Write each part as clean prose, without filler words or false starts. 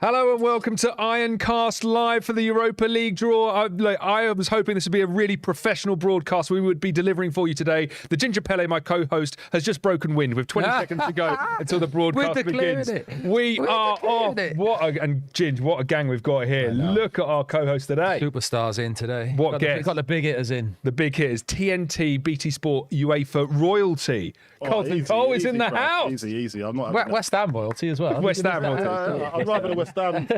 Hello and welcome to Ironcast Live for the Europa League draw. I was hoping this would be a really professional broadcast we would be delivering for you today. The Ginger Pele, my co-host, has just broken wind with 20 seconds to go until the broadcast begins. We are off. And Ginge, what a gang we've got here. Look at our co-host today. Superstars in today. Got the big hitters in. The big hitters. TNT, BT Sport, UEFA royalty. Colton Cole is in the house. Easy. I'm not West Ham royalty as well. West Ham royalty. I'm rather West Ham.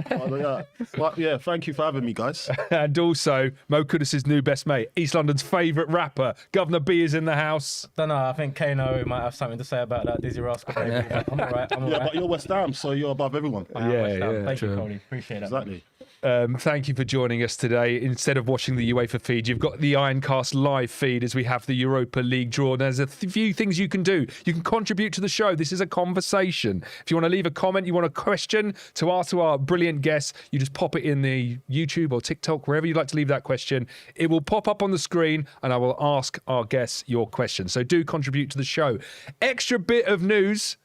But yeah, thank you for having me, guys. And also, Mo Kudus' new best mate, East London's favourite rapper, Governor B is in the house. Don't know, I think Kano might have something to say about that Dizzy Rascal. I'm all right. Yeah, but you're West Ham, so you're above everyone. Thank you, Cody. Appreciate that. Exactly. Thank you for joining us today. Instead of watching the UEFA feed, you've got the Ironcast live feed as we have the Europa League draw. There's a few things you can do. You can contribute to the show. This is a conversation. If you want to leave a comment, you want a question to ask to our brilliant guests, you just pop it in the YouTube or TikTok, wherever you'd like to leave that question. It will pop up on the screen and I will ask our guests your question. So do contribute to the show. Extra bit of news.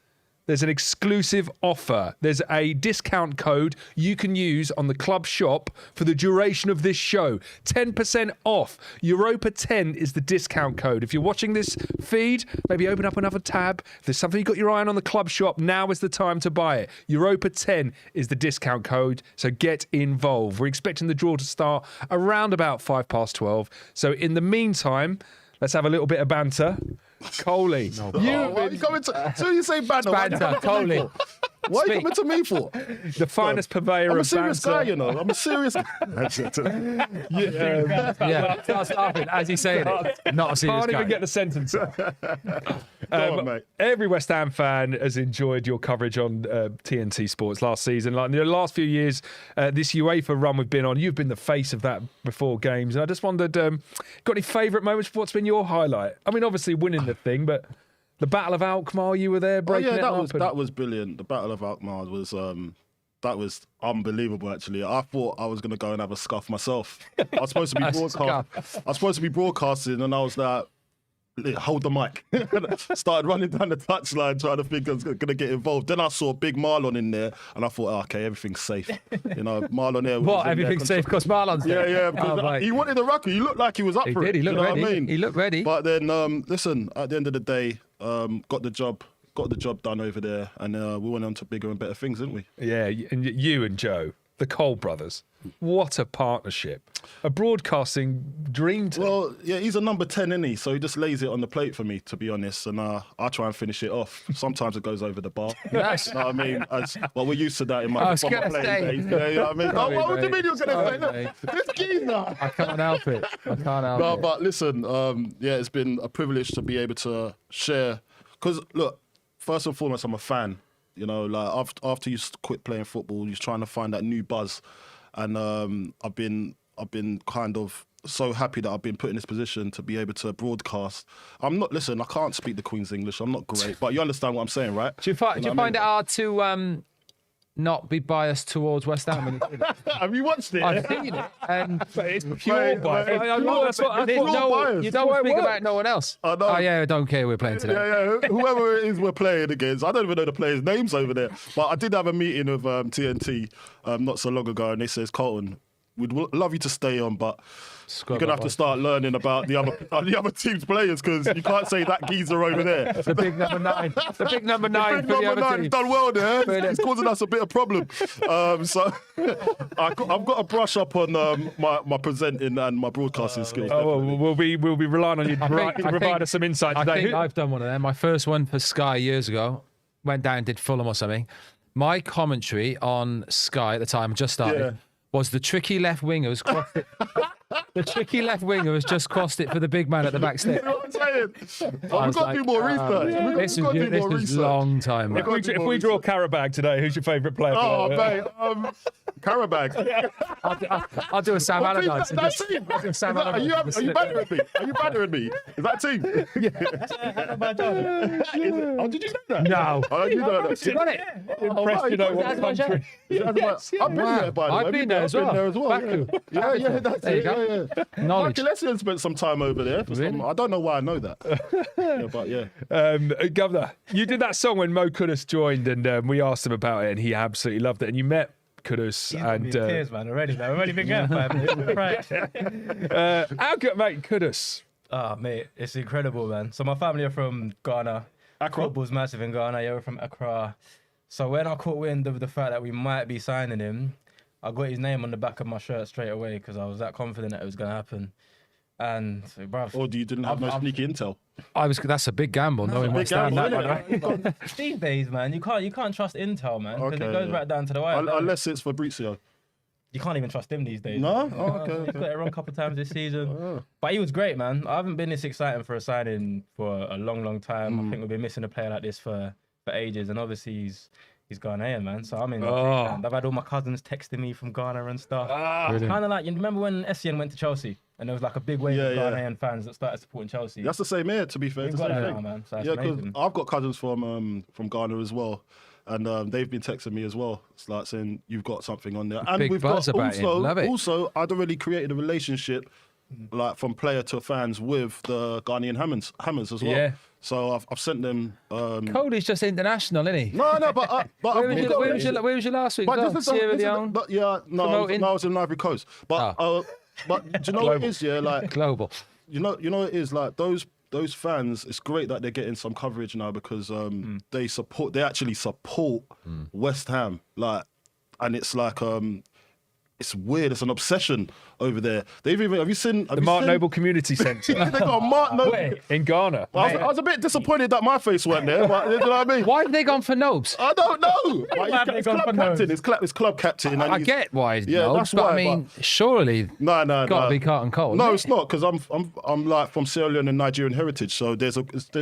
There's an exclusive offer. There's a discount code you can use on the club shop for the duration of this show. 10% off. Europa 10 is the discount code. If you're watching this feed, maybe open up another tab. If there's something you got your eye on the club shop, now is the time to buy it. Europa 10 is the discount code, so get involved. We're expecting the draw to start around about 12:05. So in the meantime, let's have a little bit of banter. Coley. Why are you coming to... So you say banter. Coley. What are you coming to me for? The finest purveyor I'm a of serious banter. guy, you know. I'm a serious guy. Start laughing as he's saying it. Not a serious Can't guy. even get the sentence out. Go on, mate. Every West Ham fan has enjoyed your coverage on TNT Sports last season. Like in the last few years, this UEFA run we've been on, you've been the face of that before games. And I just wondered, got any favourite moments? What's been your highlight? I mean, obviously winning the thing, but the Battle of Alkmaar, you were there breaking it up. That was brilliant. The Battle of Alkmaar was that was unbelievable. Actually, I thought I was going to go and have a scuff myself. I was supposed to be broadcasting, and I was like, hold the mic. Started running down the touchline trying to think I was going to get involved. Then I saw Big Marlon in there, and I thought, okay, everything's safe. You know, Marlon there. What? Everything's safe because Marlon's there? Yeah. Because he wanted the rugby. He looked like he was up for it. He looked ready. What I mean? He looked ready. But then, listen, at the end of the day, got the job done over there, and we went on to bigger and better things, didn't we? Yeah, and you and Joe, the Cole brothers. What a partnership. A broadcasting dream team. Well, yeah, he's a number 10, isn't he? So he just lays it on the plate for me, to be honest, and I try and finish it off. Sometimes it goes over the bar. Nice. You know what I mean? We're used to that in my playing days. Yeah, you know what I mean? Sorry, what do you mate. mean you're going to say Sorry, that? This geezer. I can't help it. No, but listen, yeah, it's been a privilege to be able to share. Because, look, first and foremost, I'm a fan. You know, like after you quit playing football, you're trying to find that new buzz. And I've been kind of so happy that I've been put in this position to be able to broadcast. Listen, I can't speak the Queen's English. I'm not great, but you understand what I'm saying, right? Do you find it hard to not be biased towards West Ham? Have you watched it? I've seen it. But it's pure bias. You don't speak about no one else. I know. Oh, yeah, I don't care we're playing today. Yeah. Whoever it is we're playing against, I don't even know the players' names over there. But I did have a meeting with TNT not so long ago, and they says, Colton, we'd love you to stay on, but you're going to have to start learning about the other team's players, because you can't say that geezer over there. The big number 9. The big number 9 for the other team. He's done well there. He's causing us a bit of problem. So I've got to brush up on my presenting and my broadcasting skills. Oh, well, we'll be relying on you to provide us some insight today. I think I've done one of them. My first one for Sky years ago. Went down and did Fulham or something. My commentary on Sky at the time, just started, was the tricky left winger has crossed it. The tricky left winger has just crossed it for the big man at the back step. You know what I'm saying? We've got to do more research. This is a long time. If we draw Karabag today, who's your favourite player? Oh, mate. Karabag. I'll do a Sam Allardyce. Are you battering me? Are you battering me? Is that a team? Oh, did you know that? No. Oh, you know that. You got it. Impressed you know what country. I've been there, by the way. I've been there as well. Yeah, that's There you it. go. Yeah. Knowledge. Michael Essien spent some time over there. I don't know why I know that. But yeah. Governor, you did that song when Mo Kudus joined, and we asked him about it, and he absolutely loved it. And you met Kudus. He's gonna be in tears, man. Already, man. We've only been going 5 minutes. Right. How good, mate, Kudus? Oh, mate, it's incredible, man. So my family are from Ghana. Accra? Football's massive in Ghana. Yeah, we're from Accra. So when I caught wind of the fact that we might be signing him, I got his name on the back of my shirt straight away because I was that confident that it was going to happen. And, bruv. Or you didn't have no sneaky intel? That's a big gamble, knowing West Ham. gamble, That, isn't by the way. These days, man, you can't trust Intel, man, because Okay, it goes yeah. right down to the wire. doesn't it? Unless it's Fabrizio. You can't even trust him these days. No? man. Oh, okay, He's got it wrong a couple of times this season. But he was great, man. I haven't been this exciting for a signing for a long, long time. I think we've been missing a player like this for ages. And obviously he's Ghanaian, man. So I'm in. I've had all my cousins texting me from Ghana and stuff. Brilliant. Kind of like, you remember when Essien went to Chelsea and there was like a big wave of Yeah, yeah. Ghanaian fans that started supporting Chelsea. That's the same here, to be fair. We've It's the got same that thing. now, man. So that's Yeah, because amazing. I've got cousins from Ghana as well. And they've been texting me as well. It's like saying, you've got something on there. And Big we've buzz got about him. Love it. also, I'd already created a relationship like from player to fans with the Ghanaian Hammers as well. Yeah. So I've sent them. Cody's just international, isn't he? No, but Where was you last week? But as well? Sierra Leone? yeah, no, Promoting? I was in Ivory Coast. But but do you know what it is? Yeah, like Global. you know what it is, like those fans. It's great that they're getting some coverage now because they actually support West Ham, like, and it's like it's weird. It's an obsession over there. Have you seen The Mark Noble Community Centre They got a Mark Noble. in Ghana. I was a bit disappointed that my face weren't there, but you know what I mean. Why have they gone for Nobes? I don't know. Why have they He's gone club for nose? captain. He's club captain. and I he's- get why Yeah, Nobes, that's but why, I mean, surely No. got to be carton cold. No, it's not because I'm like from Sierra Leone and Nigerian heritage. So there's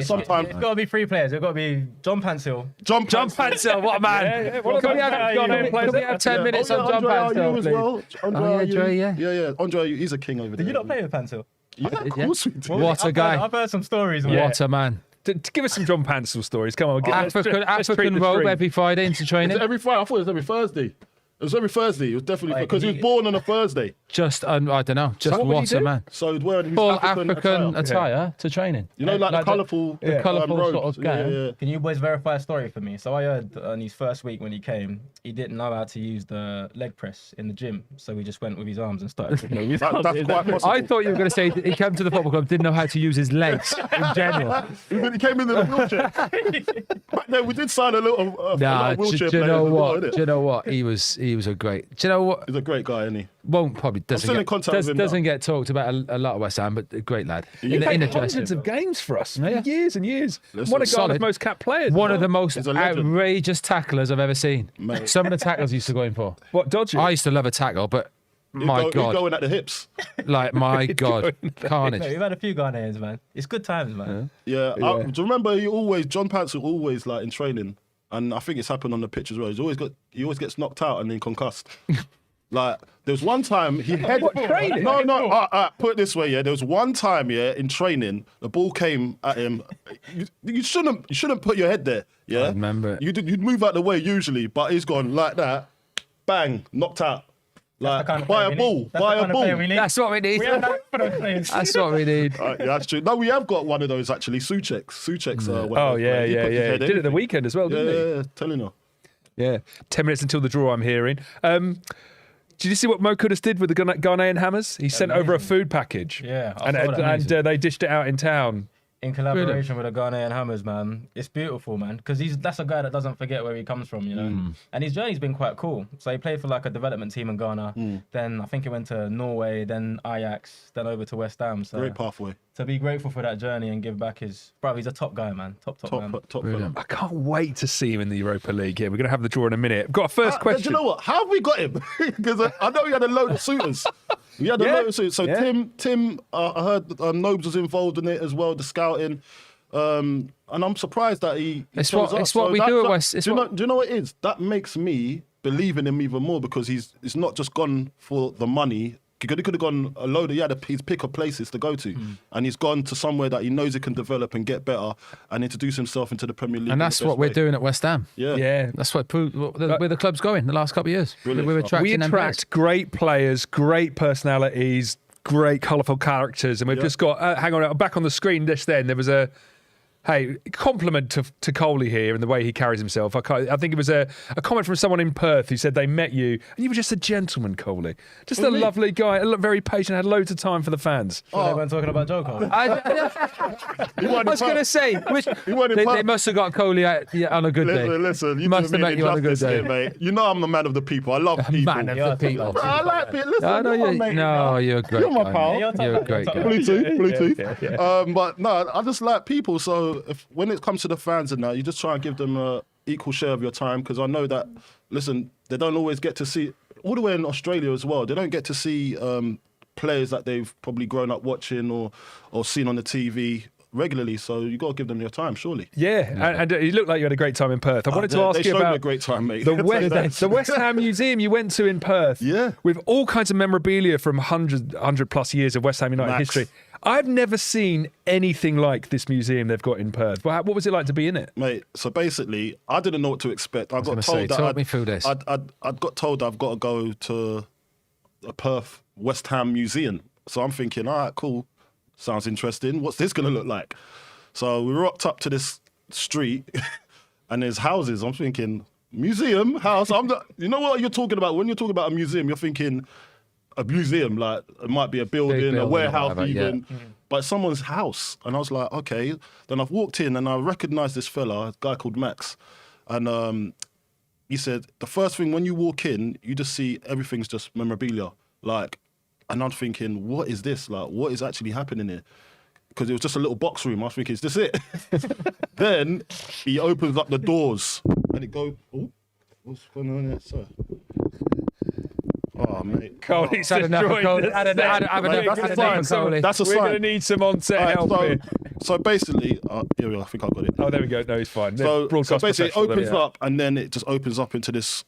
sometimes It's got to be 3 players. It's got to be John Pansil. John Pansel, what a man! What Can we about have, Ghanaian players? can we have 10 minutes on John Pansel Pansel, as please? well. Oh, yeah, Dre, yeah. Yeah. Andre Ayew, he's a king over there. Did you not play with Pansil? Yeah, of Yeah. course we did. What a guy. I've heard some stories. man. What a man. Give us some John Pansel stories. Come on. Let's treat African the robe stream. every Friday into Is training. it every Friday? I thought it was every Thursday. It was every Thursday. It was definitely Like, because he was born on a Thursday. Just, I don't know, just what would he what a do? man. So he's wearing his Full African African attire. attire to training. You know, like the colourful, the colourful robes. sort of gown. Yeah. Can you boys verify a story for me? So I heard on his first week when he came, he didn't know how to use the leg press in the gym. So he just went with his arms and started. That's quite possible. I thought you were going to say that he came to the football club, didn't know how to use his legs in general. He came in a wheelchair. Back then, we did sign a lot of Nah, wheelchair do you players know as well, what? innit? Do you know what? He was a great. Do you know what? He's a great guy, isn't he? Won't probably doesn't still in get, contact with him now. doesn't get talked about a lot of West Ham, but a great lad. In Played the dressing hundreds room. of games for us for Yeah. years and years. Listen, One of Ghana's solid. most capped players. One of the most He's a legend. outrageous tacklers I've ever seen. Mate. Some of the tackles he used to go in for. What, dodgy? I used to love a tackle, but my He's God, going at the hips. like my God, No, carnage. we've had a few Ghanaians, man. It's good times, man. Yeah. Do you remember John Pansel always like in training, and I think it's happened on the pitch as well. He always gets knocked out and then concussed. Like there was one time he had training? No. Put it this way, yeah. There was one time, yeah, in training, the ball came at him. You shouldn't put your head there. Yeah, I remember it. You'd move out the way usually, but he's gone like that, bang, knocked out. Like That's the kind of by player a we ball, need. That's by the a kind of player ball. we need. That's what we need. We have that for those players. That's what we need. Yeah, that's true. No, we have got one of those actually. Suchek's. Oh, yeah. He did it the weekend as well, didn't he? Yeah, telling her. Yeah. 10 minutes until the draw, I'm hearing. Did you see what Mo Kudus did with the Ghanaian Hammers? He sent over a food package. Yeah, I And, saw that. and they dished it out in town. In collaboration with the Ghanaian Hammers, man. It's beautiful, man. Because that's a guy that doesn't forget where he comes from, you know. And his journey's been quite cool. So he played for like a development team in Ghana. Then I think he went to Norway, then Ajax, then over to West Ham. So Great pathway. to be grateful for that journey and give back his... Bro, he's a top guy, man. Top man. Top Brilliant. I can't wait to see him in the Europa League here. We're going to have the draw in a minute. I've got a first Do question. you know what? How have we got him? Because I know he had a load of suitors. He had a load of suitors. So Yeah. Tim, I heard Nobes was involved in it as well, the scouting. And I'm surprised that he It's chose what- us. it's what we do at West- it's Do what- you know what it is? That makes me believe in him even more because he's not just gone for the money. He could have gone a load of, his pick of places to go to. And he's gone to somewhere that he knows he can develop and get better and introduce himself into the Premier League. And in the that's best what we're way. doing at West Ham. Yeah. Yeah. That's what proved where the club's going the last couple of years. Brilliant We're stuff. attracting We them attract great players, great personalities, great colourful characters. And we've just got, hang on, back on the screen just then, there was a Hey, compliment to Coley here and the way he carries himself. I think it was a comment from someone in Perth who said they met you and you were just a gentleman, Coley. Just a lovely guy, very patient, had loads of time for the fans. Sure they weren't talking about Joe Cole. I was going to say, they must have got Coley on a good day. Listen, you must have met you on a good day. Here, mate. You know I'm the man of the people. I love people. Man of the people. I like people. Listen, You're a great You're my guy, pal. mate. You're a great guy. Bluetooth. But no, I just like people. So when it comes to the fans and that, you just try and give them an equal share of your time, because I know that, listen, they don't always get to see, all the way in Australia as well, they don't get to see players that they've probably grown up watching or seen on the TV regularly, so you got to give them your time, surely. Yeah, and you looked like you had a great time in Perth. I wanted to ask you about a great time, mate. the West Ham Museum you went to in Perth. Yeah. With all kinds of memorabilia from 100 plus years of West Ham United history. I've never seen anything like this museum they've got in Perth. What was it like to be in it? Mate, so basically, I didn't know what to expect. I got told that talk me through this. I'd got told I've got to go to a Perth West Ham Museum. So I'm thinking, all right, cool. Sounds interesting. What's this going to look like? So we rocked up to this street and there's houses. I'm thinking, museum, house. You know what you're talking about? When you're talking about a museum, you're thinking a museum, like it might be a building, a warehouse even, but it's someone's house. And I was like, okay. Then I've walked in and I recognised this fella, a guy called Max. And he said, the first thing when you walk in, you just see everything's just memorabilia. Like, and I'm thinking, what is this? Like, what is actually happening here? Because it was just a little box room. I was thinking, is this it? Then he opens up the doors and it goes, oh, what's going on here, sir? Oh, mate. Coley's destroyed the set. That's a sign. We're going to need some on-set help here. So basically, here we go, I think I got it. Oh, there we go. No, he's fine. So basically it opens up and then it just opens up into the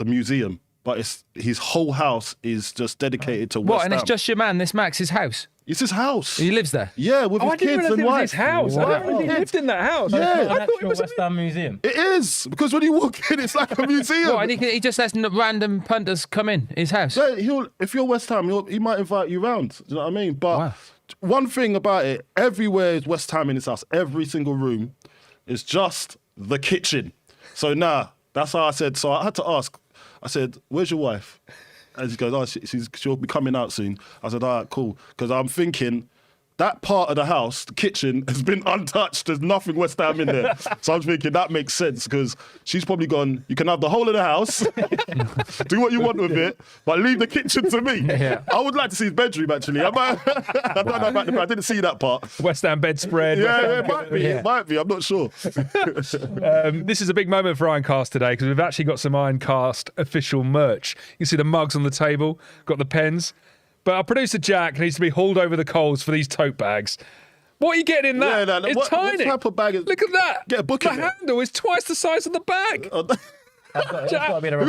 museum. But his whole house is just dedicated to West Ham. What, and it's just your man, this Max's house? It's his house. He lives there? Yeah, with his kids and wife. It was his house. I didn't realize he lived in that house. Yeah. An actual West Ham museum. It is, because when you walk in, it's like a museum. What, and he just lets random punters come in his house? Yeah, if you're West Ham, he might invite you round. Do you know what I mean? But one thing about it, everywhere is West Ham in his house. Every single room is just the kitchen. So that's how I said. So I had to ask. I said, "Where's your wife?" And she goes, "Oh, she'll be coming out soon." I said, "All right, cool," because I'm thinking that part of the house, the kitchen, has been untouched. There's nothing West Ham in there. So I'm thinking that makes sense, because she's probably gone, you can have the whole of the house, do what you want with it, but leave the kitchen to me. Yeah. I would like to see his bedroom, actually. I don't know about the bed. I didn't see that part. West Ham bedspread. Yeah, it might be. Yeah. It might be. I'm not sure. This is a big moment for Ironcast today, because we've actually got some Ironcast official merch. You can see the mugs on the table, got the pens. But our producer Jack needs to be hauled over the coals for these tote bags. What are you getting in that? Yeah, it's tiny. What type of bag is? Look at that. Get a book The in there. handle is twice the size of the bag. Who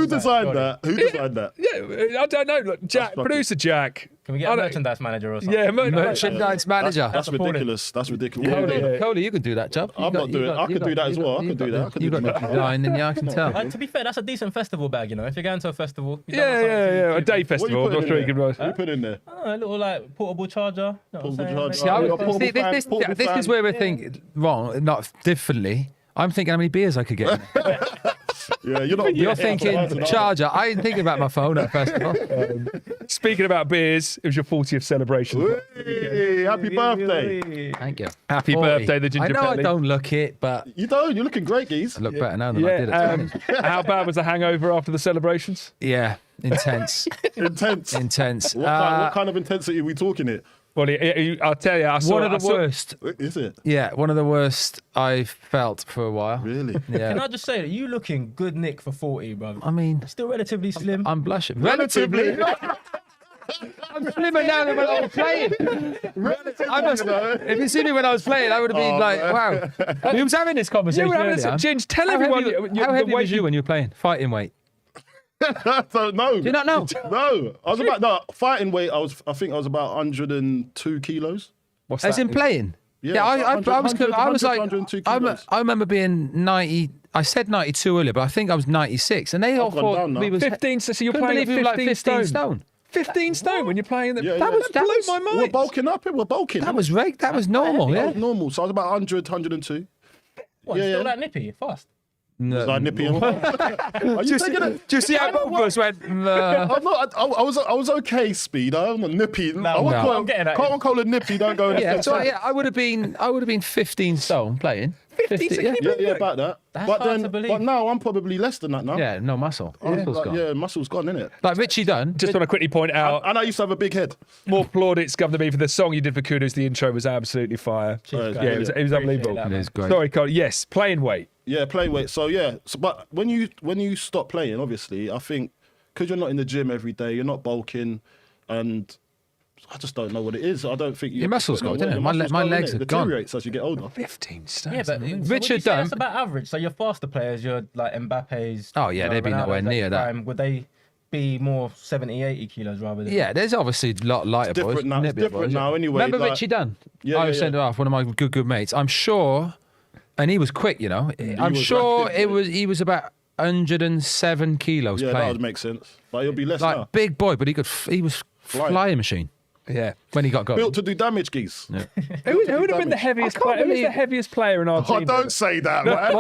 designed that? Who designed that? Yeah, I don't know. Look, Jack, producer Jack. Can we get a merchandise manager or something? Yeah, Merchandise manager. That's ridiculous. That's ridiculous. Coley, you can do that job. I'm not doing it. I can do that as well. I can do that. You've got the design, and I can tell. To be fair, that's a decent festival bag, you know. If you're going to a festival, Yeah. A day festival. I'm not sure you can. What you put in there? a little like portable charger. Portable charger. See, this is where we're thinking wrong, not differently. I'm thinking how many beers I could get. Yeah, you're thinking charger. I ain't thinking about my phone at festival. Speaking about beers, it was your 40th celebration. Hey, happy birthday. Thank you. Happy birthday, the Ginger I know Pelly. I don't look it, but You don't. You're looking great, geez. I look better now than I did at the time. How bad was the hangover after the celebrations? Yeah, intense. Intense. Intense. What kind of intensity are we talking here? Well, I'll tell you, I saw One of the worst. Is it? Yeah, one of the worst I've felt for a while. Really? Yeah. Can I just say that you looking good, Nick, for 40, bro? I mean, Still relatively slim. I'm blushing. Relatively. I'm slimmer now than when I was playing. If you see me when I was playing, I would have been like, wow. We was having this conversation earlier. Ginge, tell everyone How heavy was you when you were playing? Fighting weight. So, no. Do you not know? No. I was fighting weight. I think I was about 102 kilos. What's As that? in playing? Yeah, I was like, 102 I kilos. remember being 90. I said 92 earlier, but I think I was 96, and they all gone thought down now. we was 15, so you're couldn't playing believe we were like 15 15 stone. 15 stone when you're playing. Yeah, That blew my mind. We're bulking up. We're bulking. That was normal, That yeah. was normal. So I was about 100, 102. What, Yeah, still yeah. that nippy? Fast. Was I nippy and Are you taking it? Do you see how both of us went? I'm not. I was okay. Speed. I'm not nippy. I won't no. call I'm getting at Can't it. call it nippy. Don't go. Yeah, so I would have been 15 stone playing. 15 yeah. Yeah, about that. That's but hard to believe. but now I'm probably less than that now. Yeah, no muscle. Muscle's Like, gone. yeah, muscle's gone, innit? Like Richie Dunn. Just want to quickly point out, And I used to have a big head. more plaudits, Governor B, for the song you did for Kudos. The intro was absolutely fire. Cheers, Yeah, it was Appreciate unbelievable. that, It is great. Sorry, Cole. Yes, playing weight. Yeah, play weight. So yeah, but when you stop playing, obviously, I think because you're not in the gym every day, you're not bulking, and I just don't know what it is. I don't think Your muscles go, didn't it? Your My muscles my go, legs innit? are gone. Deteriorates as you get older. 15 stone. Yeah, but so Richard would you say Dunn- that's about average. So your faster players, your like Mbappe's. Oh, yeah, they'd be nowhere Ronaldo's at near that. prime, would they be more 70, 80 kilos rather than? Yeah, there's obviously a lot lighter boys. different now. It's nippier different boys, now yeah. anyway, Remember like- Richie Dunn? Yeah, I yeah, was sent yeah. off, one of my good mates. I'm sure, and he was quick, you know. I'm was sure rapid, he was about 107 kilos Yeah, that playing. would make sense. But he'll be less Like now. big boy, but he was flying machine Yeah. when he got going. Built to do damage, geese. Who would have been the damage. heaviest I can't player? Who was believe- the heaviest player in our Oh, team? don't say that, man.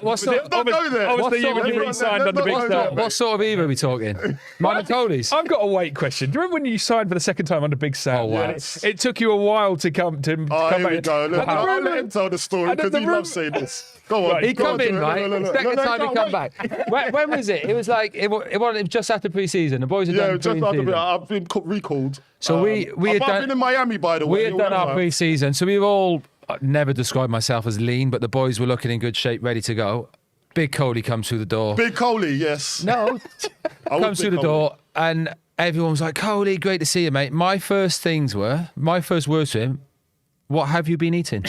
What's Don't go there. Obviously, you sort when of- you re-signed on the big What- Sam. What sort of era are we talking? Mine and Cody's. I've got a weight question. Do you remember when you signed for the second time under Big Sam? Oh, wow. And it took you a while to come to Oh, come here we back. go. Look, And the I'll rumour- let him tell the story and because the he rumour- loves saying this. Go on. Right, He go come on, in, no, right? no, no, no. Second No, time he no, come wait. back. When was it? It was like it was just after pre-season. The boys had Yeah, done just after pre-season. I've been recalled. So we had I've done- been in Miami, by the way. We had done our pre-season, so we were all never described myself as lean, but the boys were looking in good shape, ready to go. Big Cody comes through the door. Big Coley, yes. No, I was comes Big through the Coley. door, and everyone was like, "Cody, great to see you, mate." My first words to him, "What have you been eating?"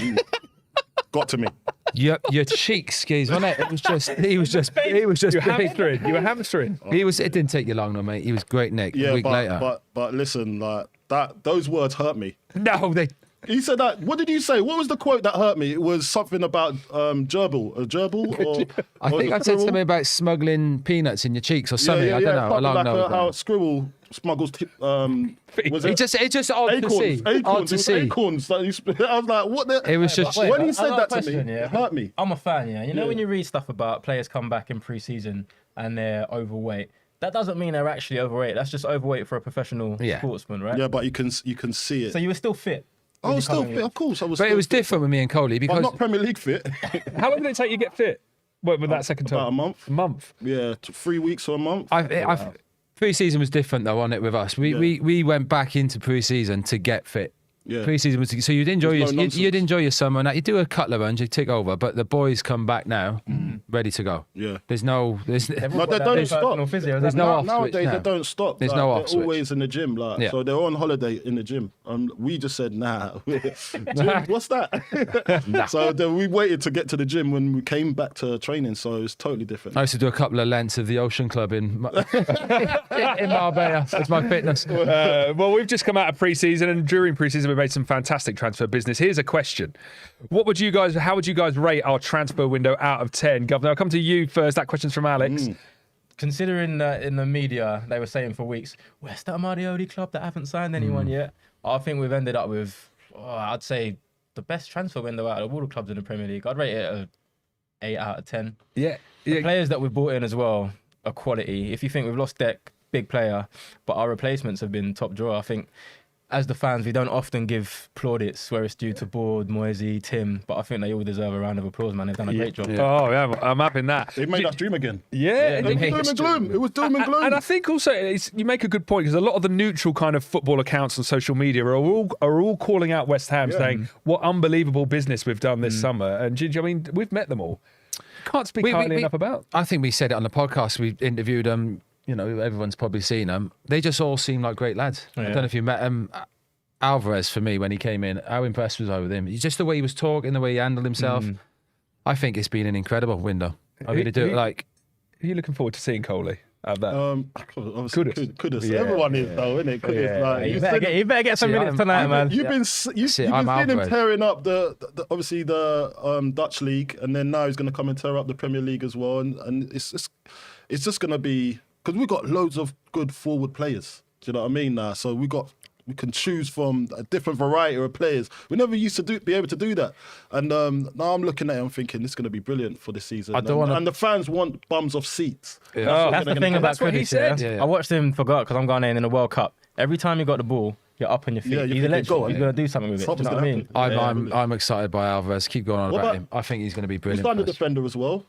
Got to me. Your cheeks, skis, wasn't it? He was just You were big. hamstering. You were hamstering. It didn't take you long, though, mate. He was great, Nick. Yeah, a week later. but listen, like that. Those words hurt me. No, they. He said that. What did you say? What was the quote that hurt me? It was something about gerbil, a gerbil, or I think I said something about smuggling peanuts in your cheeks or something. I don't know. Probably Along like those how lines. squirrel smuggles. Was It's just odd to see. Acorns. Odd It to was see. acorns. I was like, what the? It was just. Wait, when he I said got a that to me, question, yeah. it hurt me. I'm a fan, yeah. You know Yeah. when you read stuff about players come back in pre-season and they're overweight, that doesn't mean they're actually overweight. That's just overweight for a professional Yeah. sportsman, right? Yeah, but you can see it. So you were still fit. I was still fit, of course. I was. But still it was fit. different with me and Coley But because I'm not Premier League fit. How long did it take you to get fit? What, with that second time? About a month. A month. Yeah, 3 weeks or a month. pre-season was different though, wasn't it, with us? We went back into pre-season to get fit. Yeah. Pre-season was so you'd enjoy There's no nonsense. you'd enjoy your summer. Now you do a couple of runs, you take over, but the boys come back now, ready to go. Yeah. There's no. No, they don't There's stop. no off switch Nowadays now. they don't stop. There's like, no they're off switch. always in the gym, like Yeah. so they're on holiday in the gym. We just said nah. Gym, what's that? So then we waited to get to the gym when we came back to training. So it's totally different. I used to do a couple of lengths of the Ocean Club in Marbella. That's my fitness. Well, we've just come out of pre-season, and during pre-season we made some fantastic transfer business. Here's a question: how would you guys rate our transfer window out of 10? Governor, I'll come to you first. That question's from Alex. Considering that in the media they were saying for weeks, West Ham are the only club that haven't signed anyone yet. I think we've ended up with, I'd say, the best transfer window out of all the clubs in the Premier League. I'd rate it a 8 out of 10. Yeah. The players that we've brought in as well are quality. If you think we've lost Deck, big player, but our replacements have been top drawer, I think as the fans, we don't often give plaudits where it's due to Board, Moisey, Tim, but I think they all deserve a round of applause, man. They've done a great job. Oh, yeah, I'm up in that. They made us dream again. Yeah, they It was made doom us and gloom. It was doom and gloom. And I think also you make a good point, because a lot of the neutral kind of football accounts on social media are all calling out West Ham, saying what unbelievable business we've done this summer. And I mean, we've met them all. Can't speak highly enough about. I think we said it on the podcast. We interviewed them. You know, everyone's probably seen them. They just all seem like great lads. I don't know if you met them. Alvarez, for me, when he came in, how impressed was I with him? Just the way he was talking, the way he handled himself. I think it's been an incredible window. I really do. Like, Are you looking forward to seeing Coley out that? Obviously, Kudus. Yeah, Everyone is though, isn't it? Kudus, Yeah. like, You better get some minutes I'm- tonight, man. You've been See, seeing I'm him Alvarez. tearing up the obviously the Dutch league, and then now he's going to come and tear up the Premier League as well, and it's just going to be because we've got loads of good forward players. Do you know what I mean now? So we can choose from a different variety of players. We never used to be able to do that. And now I'm looking at it, I'm thinking this is going to be brilliant for this season. And the fans want bums off seats. Yeah. That's the thing about what he Kudus, said. Yeah. I watched him for God because I'm Ghanaian in the World Cup. Every time you got the ball, you're up on your feet. Yeah, He's a legend. He's going to do something with it. Do you know what I mean? I'm excited by Alvarez. Keep going on What about about- him. I think he's going to be He's brilliant. done the for us. defender as well,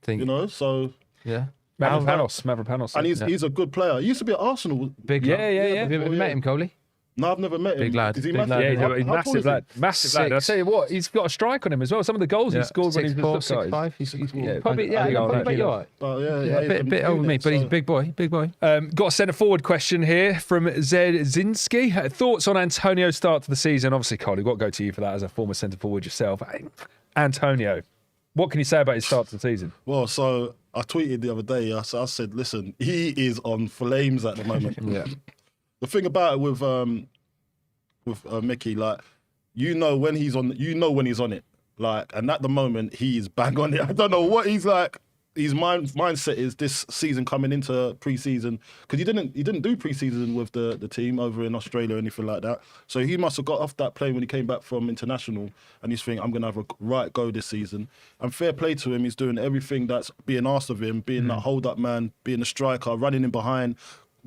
Think, you know, so... Yeah. Mavropanos. And he's a good player. He used to be at Arsenal. Big Yeah, lad. yeah, yeah. Have you ever met him, Coley? No, I've never met him. Big lad. Is he Big massive? lad. Yeah, he's How a tall is massive he? lad. Massive lad. I'll tell you what, he's got a strike on him as well. Some of the goals he scored when he was 6'4", 6'5". He's probably, I think I'll probably take about you all right. But Yeah, a bit over me, but he's a big boy. Big boy. Got a centre forward question here from Zedzinski. Thoughts on Antonio's start to the season? Obviously, Carl, we've got to go to you for that as a former centre forward yourself. Antonio, what can you say about his start to the season? Well, so I tweeted the other day. I said, listen, he is on flames at the moment. Yeah. The thing about it with Mickey, like, you know when he's on it, like, and at the moment he is bang on it. I don't know what he's like. His mindset is this season coming into pre-season, because he didn't do pre-season with the team over in Australia or anything like that. So he must have got off that plane when he came back from international, and he's thinking, I'm going to have a right go this season. And fair play to him, he's doing everything that's being asked of him, being that hold-up man, being a striker, running in behind.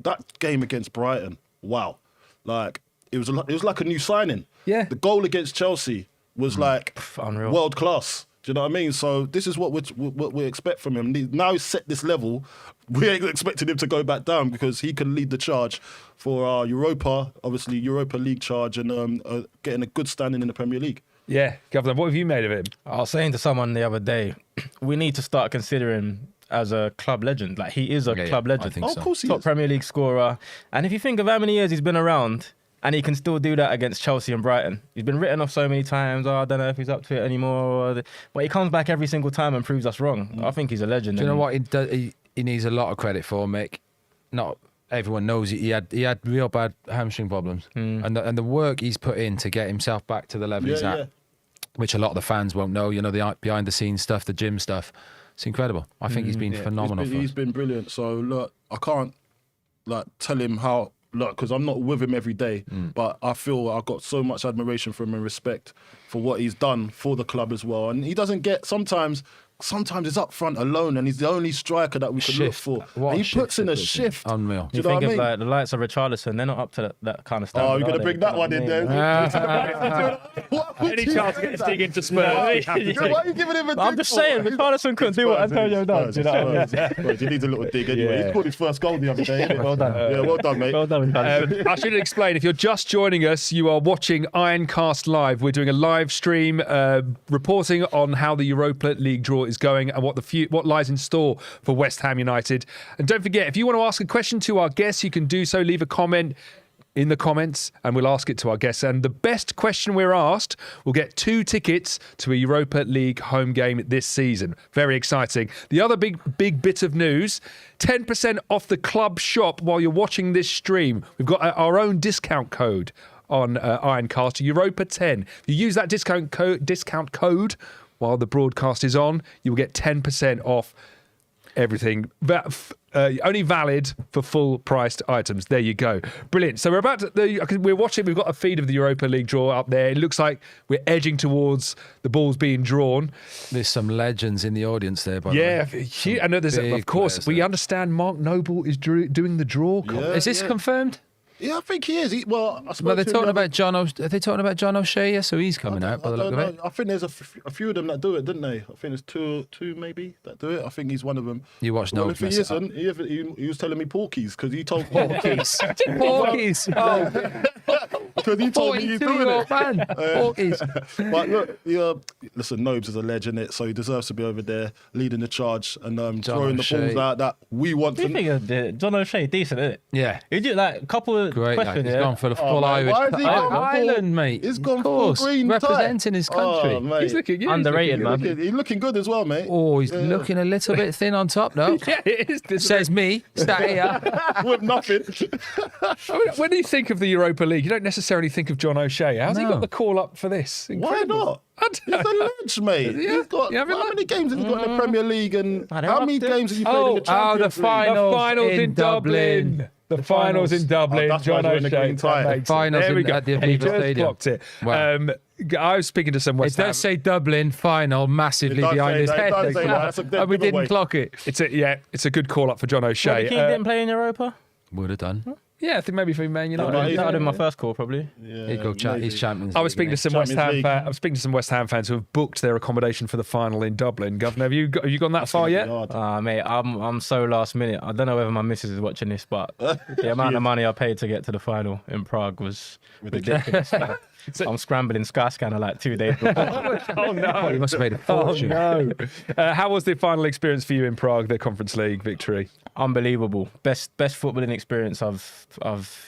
That game against Brighton, wow, like it was like a new signing. Yeah. The goal against Chelsea was like unreal. world class. Do you know what I mean? So this is what we expect from him. Now he's set this level, we ain't expecting him to go back down, because he can lead the charge for our Europa League charge, and getting a good standing in the Premier League. Yeah, Governor, what have you made of him? I was saying to someone the other day, we need to start considering as a club legend. Like, he is a club legend. I think Oh, so. of course he Top is. Premier League scorer. And if you think of how many years he's been around, and he can still do that against Chelsea and Brighton. He's been written off so many times. I don't know if he's up to it anymore. But he comes back every single time and proves us wrong. I think he's a legend. Do you know what he needs a lot of credit for, Mick? Not everyone knows he had real bad hamstring problems, and the work he's put in to get himself back to the level he's at, which a lot of the fans won't know. You know, the behind the scenes stuff, the gym stuff. It's incredible. I think he's been phenomenal. He's been brilliant. So look, I can't like tell him how. Look, because I'm not with him every day, but I feel I've got so much admiration for him and respect for what he's done for the club as well. And he doesn't get sometimes he's up front alone, and he's the only striker that we can look for. What And a he puts in a shift. Unreal. Do You you know think what I of mean? like the likes of Richarlison, they're not up to that kind of stuff. Oh, you're going to bring that one in there. Any chance to get a dig into Spurs? Why are you giving him a dig? I'm just saying, Richarlison couldn't do what Antonio does. You know what I mean? Spurs. He needs a little dig anyway. Yeah. He scored his first goal the other day. innit? Well done. Yeah, well done, mate. Well done, Richarlison. I should explain, if you're just joining us, you are watching Ironcast Live. We're doing a live stream reporting on how the Europa League draw is going and what lies in store for West Ham United. And don't forget, if you want to ask a question to our guests, you can do so. Leave a comment in the comments and we'll ask it to our guests. And the best question we're asked will get 2 tickets to a Europa League home game this season. Very exciting. The other big bit of news, 10% off the club shop while you're watching this stream. We've got our own discount code on Ironcast, Europa 10. If you use that discount code while the broadcast is on, you will get 10% off everything. Only valid for full-priced items. There you go. Brilliant. So we're watching. We've got a feed of the Europa League draw up there. It looks like we're edging towards the balls being drawn. There's some legends in the audience there, by the way. Yeah, I know. There's of course players we there. understand. Mark Noble is doing the draw. Yeah, Is this confirmed? Yeah, I think he is. I Well, spoke they're to him talking the about John. Are they talking about John O'Shea? Yeah, so he's coming out by the look of it. I think there's a few of them that do it, didn't they? I think there's two maybe that do it. I think he's one of them. You watched Well, Nobes if he mess it up. isn't, he was telling me Porkies, because he told Porkies. Porkies. Oh, because he told me he's doing 42-year-old it. man. Porkies. But look, listen, Nobes is a legend, so he deserves to be over there leading the charge and throwing the O'Shea. balls out that we want What do to. you think of John O'Shea? Decent, isn't it? Yeah. He did like a couple of Great. questions. He's Yeah? gone for the full man, Irish. why has he gone full- Ireland, mate. He's Of gone full course. green tie. Representing his country. Oh, mate. He's looking Underrated, man. He's looking good as well, mate. Oh, he's looking a little bit thin on top, though. Yeah, it is. This Says me, sat here. With nothing. when you think of the Europa League, you don't necessarily think of John O'Shea. How's he No. got the call up for this? Why Incredible. not? I He's don't know. a ledge, mate. Yeah. He's got Yeah, I mean, how many games has he got in the Premier League, and I don't how know. many games has he played in the Oh, Champions the League? final. The finals in Dublin. The finals in Dublin. that's why John he's wearing the O'Shea. green tie. That makes it. Finals There we in- go. at the He Aviva just Stadium. clocked it. Wow. I was speaking to some It West Ham. does say Dublin final massively It does behind say his that, it head. does say that. That's a dead And we didn't giveaway. clock it. It's a good call up for John Robbie O'Shea. Keane didn't play in Europa. Would have done. Yeah, I think maybe for Man United. but That he's- would have been my first call, probably. Yeah, He'd go maybe. he's champions. I was speaking to some West Champions Ham. League. I was speaking to some West Ham fans who have booked their accommodation for the final in Dublin. Governor, have you gone that far yet? Hard. Mate, I'm so last minute. I don't know whether my missus is watching this, but the amount of money I paid to get to the final in Prague was ridiculous. I'm scrambling Skyscanner like 2 days before. Oh no! He must have made a Oh fortune. no! How was the final experience for you in Prague, the Conference League victory? Unbelievable. Best footballing experience I've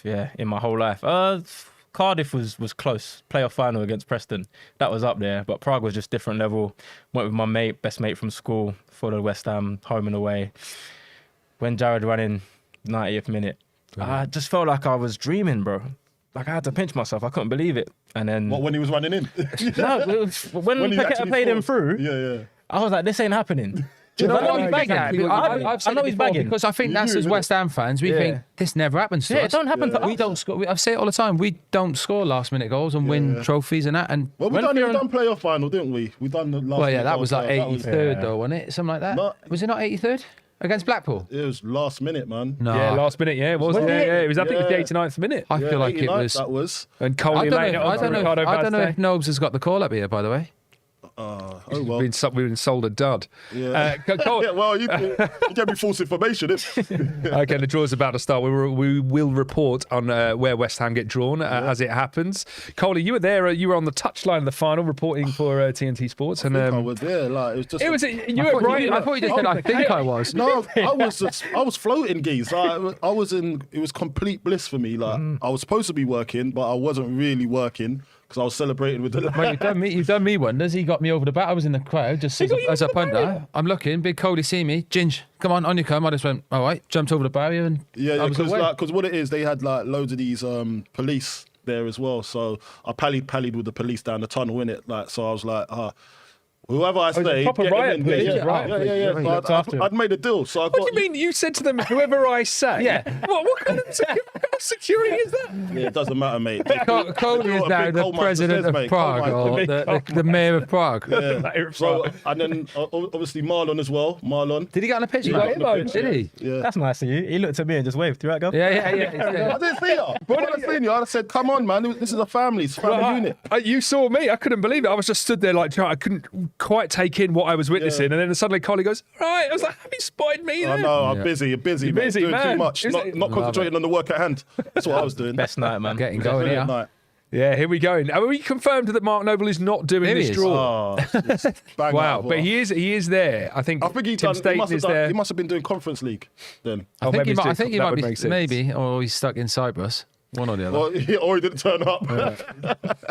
in my whole life. Cardiff was close. Playoff final against Preston. That was up there, but Prague was just different level. Went with my best mate from school, followed West Ham home and away. When Jared ran in 90th minute, I just felt like I was dreaming, bro. Like I had to pinch myself. I couldn't believe it. And then What, when he was running in? no, it was, when he Paqueta actually played him scored? through, Yeah. I was like, this ain't happening. Do you know I know what? he's bagging. I've said I know it he's before bagging. because I think You that's knew, as innit? West Ham fans. We Yeah. think this never happens to Yeah, us. it don't happen to We us. don't score. I say it all the time. We don't score last minute goals and win trophies and that. And Well, we When done you're playoff final, didn't we? We done the last. well, yeah, minute that was like goal, so 83rd though, wasn't it? Something like that. No. Was it not 83rd against Blackpool? It was last minute, man. No. Yeah, last minute. Yeah, it was. Was Yeah, it? yeah, it was. I think it was Yeah. the 89th minute. I feel like it 89th, was. That was. And I Coley don't know. laid it If, on I don't know. Ricardo I don't know Vazquez. if Nobes has got the call up here. By the way, Oh well. We've been sold a dud. Yeah. Col- Yeah, well, you gave me false information. Didn't Okay, the draw's about to start. We will report on where West Ham get drawn as it happens. Coley, you were there. You were on the touchline of the final, reporting for TNT Sports, and I was there. Like it was just. it was. You I were thought right. you, I thought you just said I think I was. No, I was floating, geez. Like, I was in. It was complete bliss for me. Like I was supposed to be working, but I wasn't really working because I was celebrating with the. Well, you've done me wonders. He got me over the bat. I was in the crowd just as a punter. I'm looking. Big Cody see me. Ginge, come on you come. I just went, all right, jumped over the barrier and Yeah, I was away. because what it is, they had like loads of these police there as well. So I pallied with the police down the tunnel, innit? Like, so I was like, whoever I it's a stay, proper get them riot in. police, Yeah, riot yeah. police, So after it. I'd made a deal. So I got. What do you mean? You said to them, "Whoever I say." Yeah. What kind of security is that? Yeah, it doesn't matter, mate. Cody You know is what a now big the coal miner president says, of mate. Prague, Coal or miner. the mayor of Prague. So and then obviously Marlon as well. Marlon. Did he get on a pitch? He got on the pitch, Did he? Yeah. That's nice of you. He looked at me and just waved. You right, go? Yeah. I didn't see her. When I seen you, I said, "Come on, man! This is a family. It's a family unit." You saw me. I couldn't believe it. I was just stood there like I couldn't quite take in what I was witnessing, and then suddenly Coley goes, "Right." I was like, "Have you spotted me?" I Then? know. I'm busy. You're busy. You're mate. busy, doing man. too much. Is it- Not concentrating on the work at hand. That's what I was doing. Best night, man. Getting going Brilliant here. night. Yeah, here we go. Are we confirmed that Mark Noble is not doing Here he this is. draw? Oh, it's bang Wow, out, but he is there. I think he Tim Staten is there. He must have been doing Conference League then. Oh, I think maybe he it's might that would be make sense. maybe, or he's stuck in Cyprus. One or the other. Or he didn't turn up.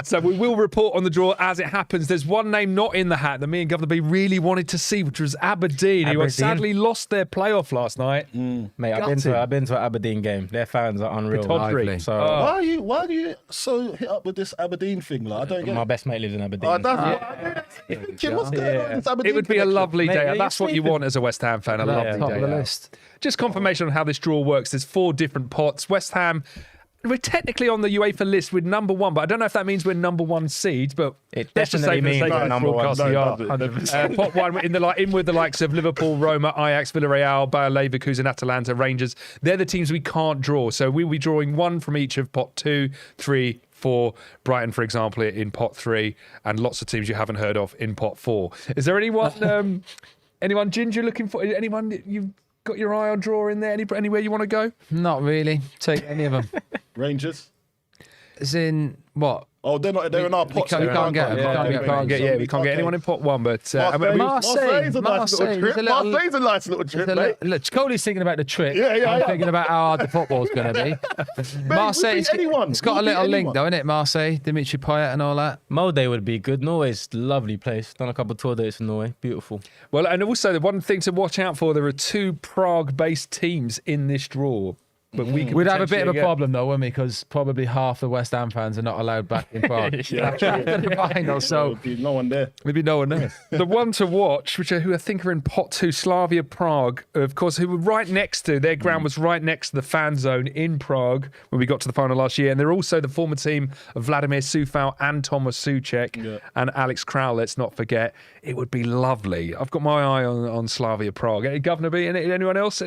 So we will report on the draw as it happens. There's one name not in the hat that me and Governor B really wanted to see, which was Aberdeen, who Aberdeen. sadly lost their playoff last night. Mate, I've been to an Aberdeen game. Their fans are unreal. Pittodrie. Lively. So Why are you so hit up with this Aberdeen thing? Like, I don't get my it. best mate lives in Aberdeen. That's what I thinking. What's going on? This Aberdeen It would be a connection? lovely Mate, day. are you That's what you sleeping? want as a West Ham fan, a lovely top day of the out. list. Just confirmation on how this draw works. There's 4 different pots. West Ham, we're technically on the UEFA list with number 1, but I don't know if that means we're number 1 seeds, but It let's just definitely say for the means sake of we're this number one. broadcast, we No, are. Pot 1 in with the likes of Liverpool, Roma, Ajax, Villarreal, Bayer Leverkusen, Atalanta, Rangers. They're the teams we can't draw. So we'll be drawing 1 from each of pot 2, 3, 4. Brighton, for example, in pot 3, and lots of teams you haven't heard of in pot 4. Is there anyone, anyone Ginger looking for? Anyone that you've got your eye on draw in there? Anywhere you want to go? Not really. Take any of them. Rangers. As in what? Oh, they're not. They're in our pot. can't- we can't get them. We can't get anyone in pot 1, but Marseille's a nice Marseille, little trip. there's a little- Marseille's a nice little trip, mate. Look, Cody's thinking about the trick. Yeah. I'm thinking about how hard the football's going to be. Marseille, beat anyone. it's got We'll a little beat link, anyone. though, isn't it? Marseille, Dimitri Payet and all that. Molde would be good. Norway's a lovely place. Done a couple of tour dates in Norway. Beautiful. Well, and also the one thing to watch out for, there are 2 Prague-based teams in this draw. but we could We'd have a bit of a potentially get- problem though, wouldn't we? Because probably half the West Ham fans are not allowed back in Prague. After the final, so There'd be no one there. maybe no one there. The one to watch, who I think are in pot 2, Slavia Prague, of course, who were right next to, their ground was right next to the fan zone in Prague when we got to the final last year. And they're also the former team of Vladimir Sufal and Thomas Souček and Alex Kral, let's not forget. It would be lovely. I've got my eye on Slavia Prague. Governor B, anyone else?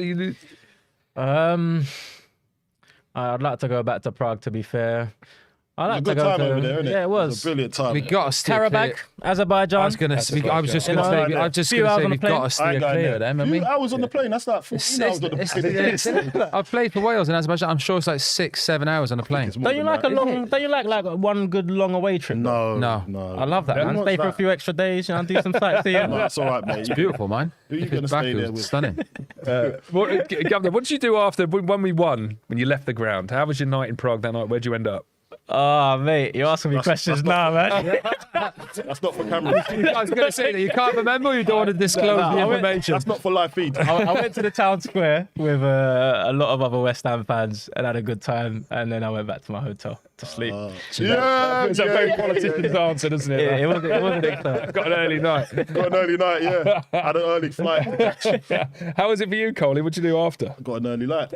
I'd like to go back to Prague, to be fair. I like It was a to good go time to. over there, innit? Yeah, it It was. was a brilliant time. We got to steer Karabakh, clear. Azerbaijan. I was just going to Few say, hours we on got the to steer clear of them, haven't we? I was on the plane. That's like 14 hours on the plane. I've played for Wales and Azerbaijan. I'm sure it's like 6-7 hours on a plane. It's more Don't you than like that. Don't you like one good long away trip? No, No. I love that, man. What's Stay for a that? few extra days, do some sightseeing. No, that's all right, mate. It's beautiful, man. Who you If gonna it's back, stay it there was with? stunning. Governor, what did you do after when we won, when you left the ground? How was your night in Prague that night? Where'd you end up? Oh, mate, you're asking me questions now, man. That's not for camera. I was going to say that you can't remember or you don't want to disclose the information. That's not for live feed. I went to the town square with a lot of other West Ham fans and had a good time, and then I went back to my hotel to sleep. Yeah, It's a very politician's answer, doesn't it? Yeah, it wasn't exciting. Got an early night. got an early night. Yeah, had an early flight. How was it for you, Coley? What'd you do after? Got an early night.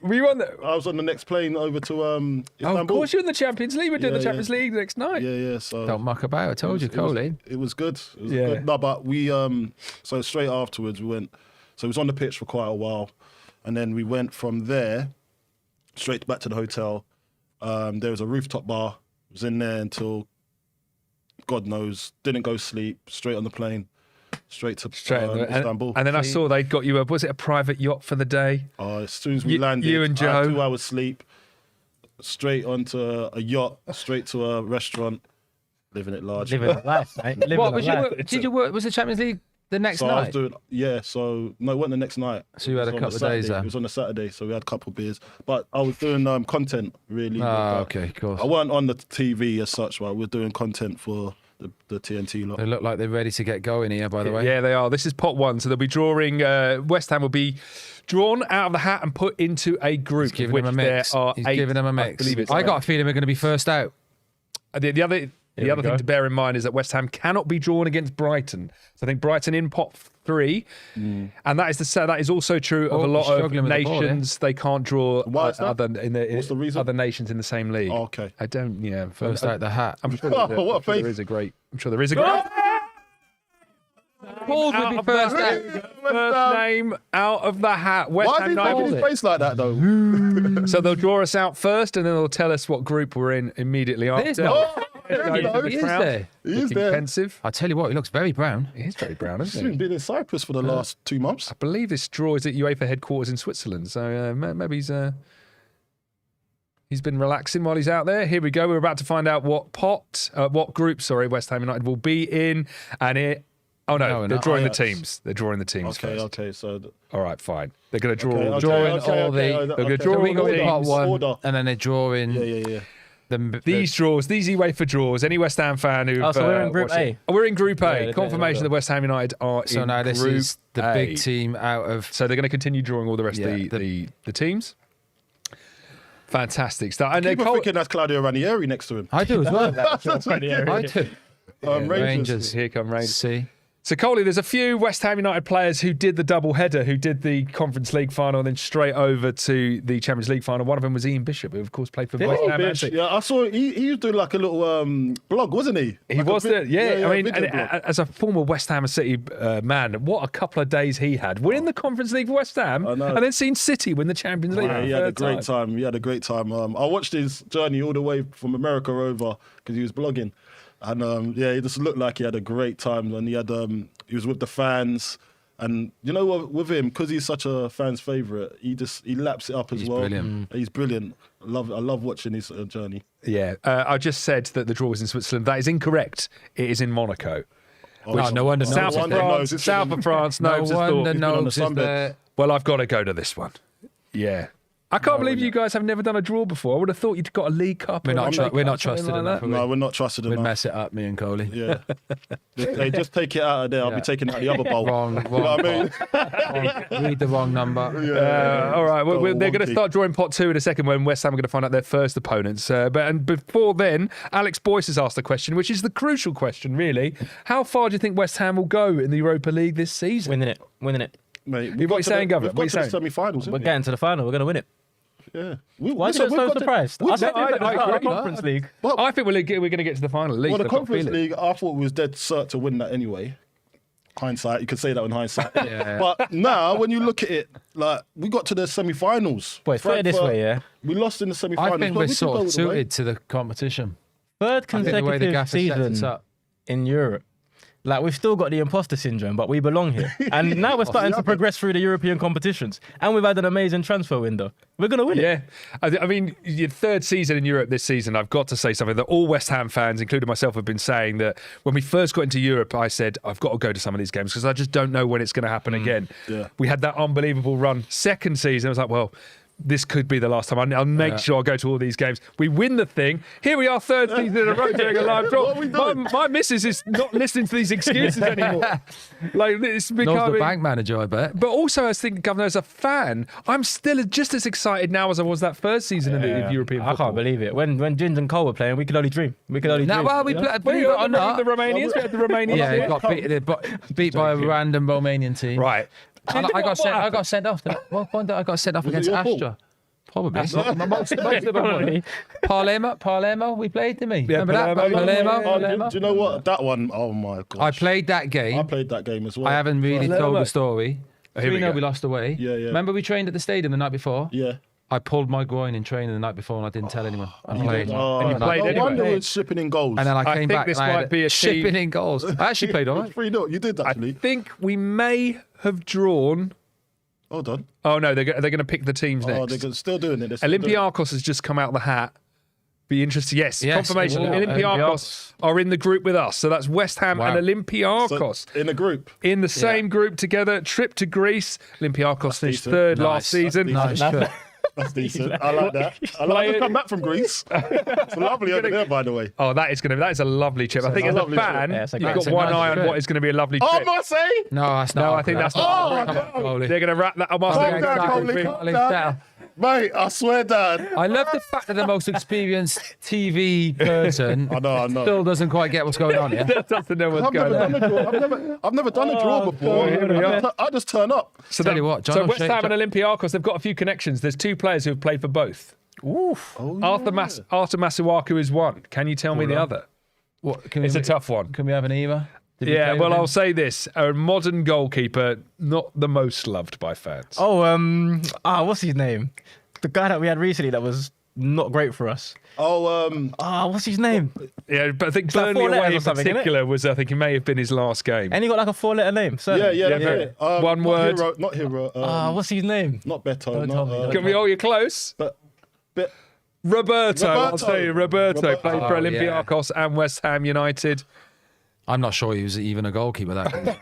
Were you on the... I was on the next plane over to Oh, Istanbul. of course, you're in the Champions League. We're doing Yeah, the Champions yeah. League the next night. Yeah. So Don't muck about. I told you, Coley. It was good. It was Yeah. good. No, but we so straight afterwards we went. So we was on the pitch for quite a while, and then we went from there straight back to the hotel. There was a rooftop bar. Was in there until God knows. Didn't go sleep. Straight on the plane. Straight to Istanbul. And then I saw they'd got you was it a private yacht for the day? As soon as we You- landed, you and I had Joe. 2 hours sleep. Straight onto a yacht. Straight to a restaurant. Living it large. Living a life, mate. Living What a was your life. work? Did you work? Was the Champions League the next So I was night? doing, so no, it wasn't the next night. So you had It a was on couple of days Saturday. there. It was on a Saturday, so we had a couple of beers. But I was doing content really. Ah, but okay, of course. I weren't on the TV as such, but we're doing content for the TNT lot. They look like they're ready to get going here, by the way. Yeah, they are. This is pot 1, so they'll be drawing. West Ham will be drawn out of the hat and put into a group. He's giving of which them a mix. There are He's 8, giving them a I mix. believe it's I eight. got a feeling we're going to be first out. The other we thing go. to bear in mind is that West Ham cannot be drawn against Brighton. So I think Brighton in pot 3, and that is also true of Oh, a lot we're of struggling with the ball, nations. They can't draw Why is that? What's the reason? other nations in the same league. Oh, okay. I don't. Yeah, First out the hat. I'm sure Oh, there's a- what a I'm sure faith. there is a great. I'm sure there is a great. Paul would be first out. First name out of the hat. West Why Ham is he United. making his face like that though? So they'll draw us out first, and then they'll tell us what group we're in immediately after. There's no- Oh, there you Over go. the He is crowd. there. He is Looking there. pensive. I tell you what, he looks very brown. He is very brown, He's isn't he? been in Cyprus for the last 2 months. I believe this draw is at UEFA headquarters in Switzerland. So maybe he's been relaxing while he's out there. Here we go. We're about to find out what group, West Ham United will be in, and it. Oh no, No, they're no. drawing Oh, the yeah. teams. They're drawing the teams Okay, first. okay. So All right, fine. They're going to draw. Okay, all okay, the drawing okay, all okay, the- okay, they're gonna okay. draw So we go in Order. part one, Order. and then they're drawing Yeah. These draws, these UEFA draws. Any West Ham fan who So we're in Group A. We're in Group A. Yeah, Confirmation yeah. that West Ham United are So in now this Group is the A. big team out of. So they're going to continue drawing all the rest Yeah, of the teams. Fantastic stuff. And Keep they're on thinking that's Claudio Ranieri next to him. I do as well. Yeah. I do. Rangers. Here come Rangers. See, So, Coley, there's a few West Ham United players who did the double header, who did the Conference League final and then straight over to the Champions League final. One of them was Ian Bishop, who, of course, played for West Ham. Bitch. and- Yeah, I saw he was doing like a little blog, wasn't he? He Like a was there, yeah. I mean, video and, blog. as a former West Ham City man, what a couple of days he had. Winning the Conference League for West Ham, I know. and then seeing City win the Champions League. Yeah, for he the had a third great time. time. He had a great time. I watched his journey all the way from America over because he was blogging, and he just looked like he had a great time. And he had he was with the fans, and you know what, with him, because he's such a fan's favourite, he laps it up as He's well. brilliant. He's brilliant. I love watching his journey. Yeah, I just said that the draw was in Switzerland. That is incorrect. It is in Monaco. Oh, no wonder South Nobes of is there. France. South of France. No Nobes has thought- wonder been on the Nobes is sunbed. there. Well, I've got to go to this one. Yeah. I can't believe you guys have never done a draw before. I would have thought you'd got a League Cup. We're or not, a FA we're Cup, not something trusted like enough. that. No, we're not trusted We'd enough. mess it up, me and Coley. Yeah. Hey, just take it out of there. I'll be taking out the other bowl. Wrong, You know what I mean? Read the wrong number. All right, well, Go they're going to wonky. start drawing pot 2 in a second when West Ham are going to find out their first opponents. And before then, Alex Boyce has asked a question, which is the crucial question, really. How far do you think West Ham will go in the Europa League this season? Winning it. Mate, What are you saying, Governor? We've What are you got to the saying? semi-finals. We're getting to the final. We're going to win it. Yeah. Why are you so surprised? I said I this at the start of the agree. Conference League. I think we're going to get to the final at least. Well, the I've got a Conference feeling. League, I thought we was dead cert to win that anyway. Hindsight, you could say that in hindsight. Yeah. But now, when you look at it, like we got to the semi-finals. Boy, put it this way, yeah. We lost in the semi-finals. I think but we're we could sort go of all the way. suited to the competition. Third I think the way the consecutive gaffer sets us season up. in Europe. Like, we've still got the imposter syndrome, but we belong here. And now we're starting to progress through the European competitions. And we've had an amazing transfer window. We're going to win it. Yeah. I mean, your third season in Europe this season, I've got to say something that all West Ham fans, including myself, have been saying that when we first got into Europe, I said, I've got to go to some of these games because I just don't know when it's going to happen again. Yeah. We had that unbelievable run. Second season, I was like, well, this could be the last time. I'll make sure I go to all these games. We win the thing. Here we are, third season in a row doing a live draw. What are we doing? My missus is not listening to these excuses anymore. Like, it's Knows the becoming... bank manager, I bet. But also, I was thinking, Governor, as a fan, I'm still just as excited now as I was that first season of European I football. can't believe it. When Ginger and Cole were playing, we could only dream. We could only Now, dream. well, we you know? played, Well, believe it or the not. Romanians, we had the Romanians. Yeah, we got beat by a random Romanian team. Right. And I got sent off. One point I got sent off Was it against your fault? Astra. Probably. Most of them were. Palermo, we played, didn't we? Yeah, Remember that? Palermo. Do you know what? That one, oh my God. I played that game. I played that game as well. I haven't really told the story. Here we 3-0 go. we lost away. Yeah, yeah. Remember we trained at the stadium the night before? Yeah. I pulled my groin in training the night before and I didn't tell anyone. I played. Oh, And you played no anyway. wonder we're shipping in goals. And then I I came think back this and I might had be a team- shipping in goals. I actually played all right. 3-0. You did I actually. think we may have drawn... Hold on. Oh, no, they're going to pick the teams Oh, next. they're still doing it. They're still doing it. Olympiacos has just come out of the hat. Be interested. Yes, Yes, confirmation. ooh, Olympiacos are in the group with us. So that's West Ham Wow. and Olympiacos. So, in a group. in the same group together. Trip to Greece. Olympiacos finished decent. third Nice. last season. Nice trip. That's decent. I like that. I like to come back from Greece. It's lovely over there, by the way. Oh, that is a lovely trip. I think a as a lovely trip. fan, Yeah, it's a you've great got trip. one It's a eye nice on trip. what is going to be a lovely Oh, trip. Marseille! No, that's not. No, I think that's not. Oh, Come on, Coley. They're going to wrap that up. Calm down, Marseille. Coley, calm down. Mate, I swear, Dad. I love the fact that the most experienced TV person I know. still doesn't quite get what's going on here. Doesn't know what's I've never going done on. a draw. I've never done a draw before. God, here we are. I just turn up. So, Tell you what, John so will West shake Ham and Olympiacos, they've got a few connections. There's two players who have played for both. Oof. Arthur Masuaku is one. Can you tell me the other? What, can It's we, a tough one. Can we have an Eva? Did we Yeah, play well, with him? I'll say this. A modern goalkeeper, not the most loved by fans. Oh, what's his name? The guy that we had recently that was not great for us. Oh, What's his name? Yeah, but I think It's like Burnley 4 letters away or in something, innit? particular was, I think, it may have been his last game. And he got like a 4-letter name. yeah. One not word. Hero, not Hero. What's his name? Not Beto. Don't tell me, don't Can we all you close? But Roberto. I'll Roberto. tell you, Roberto played for Oh, yeah. Olympiacos and West Ham United. I'm not sure he was even a goalkeeper that game.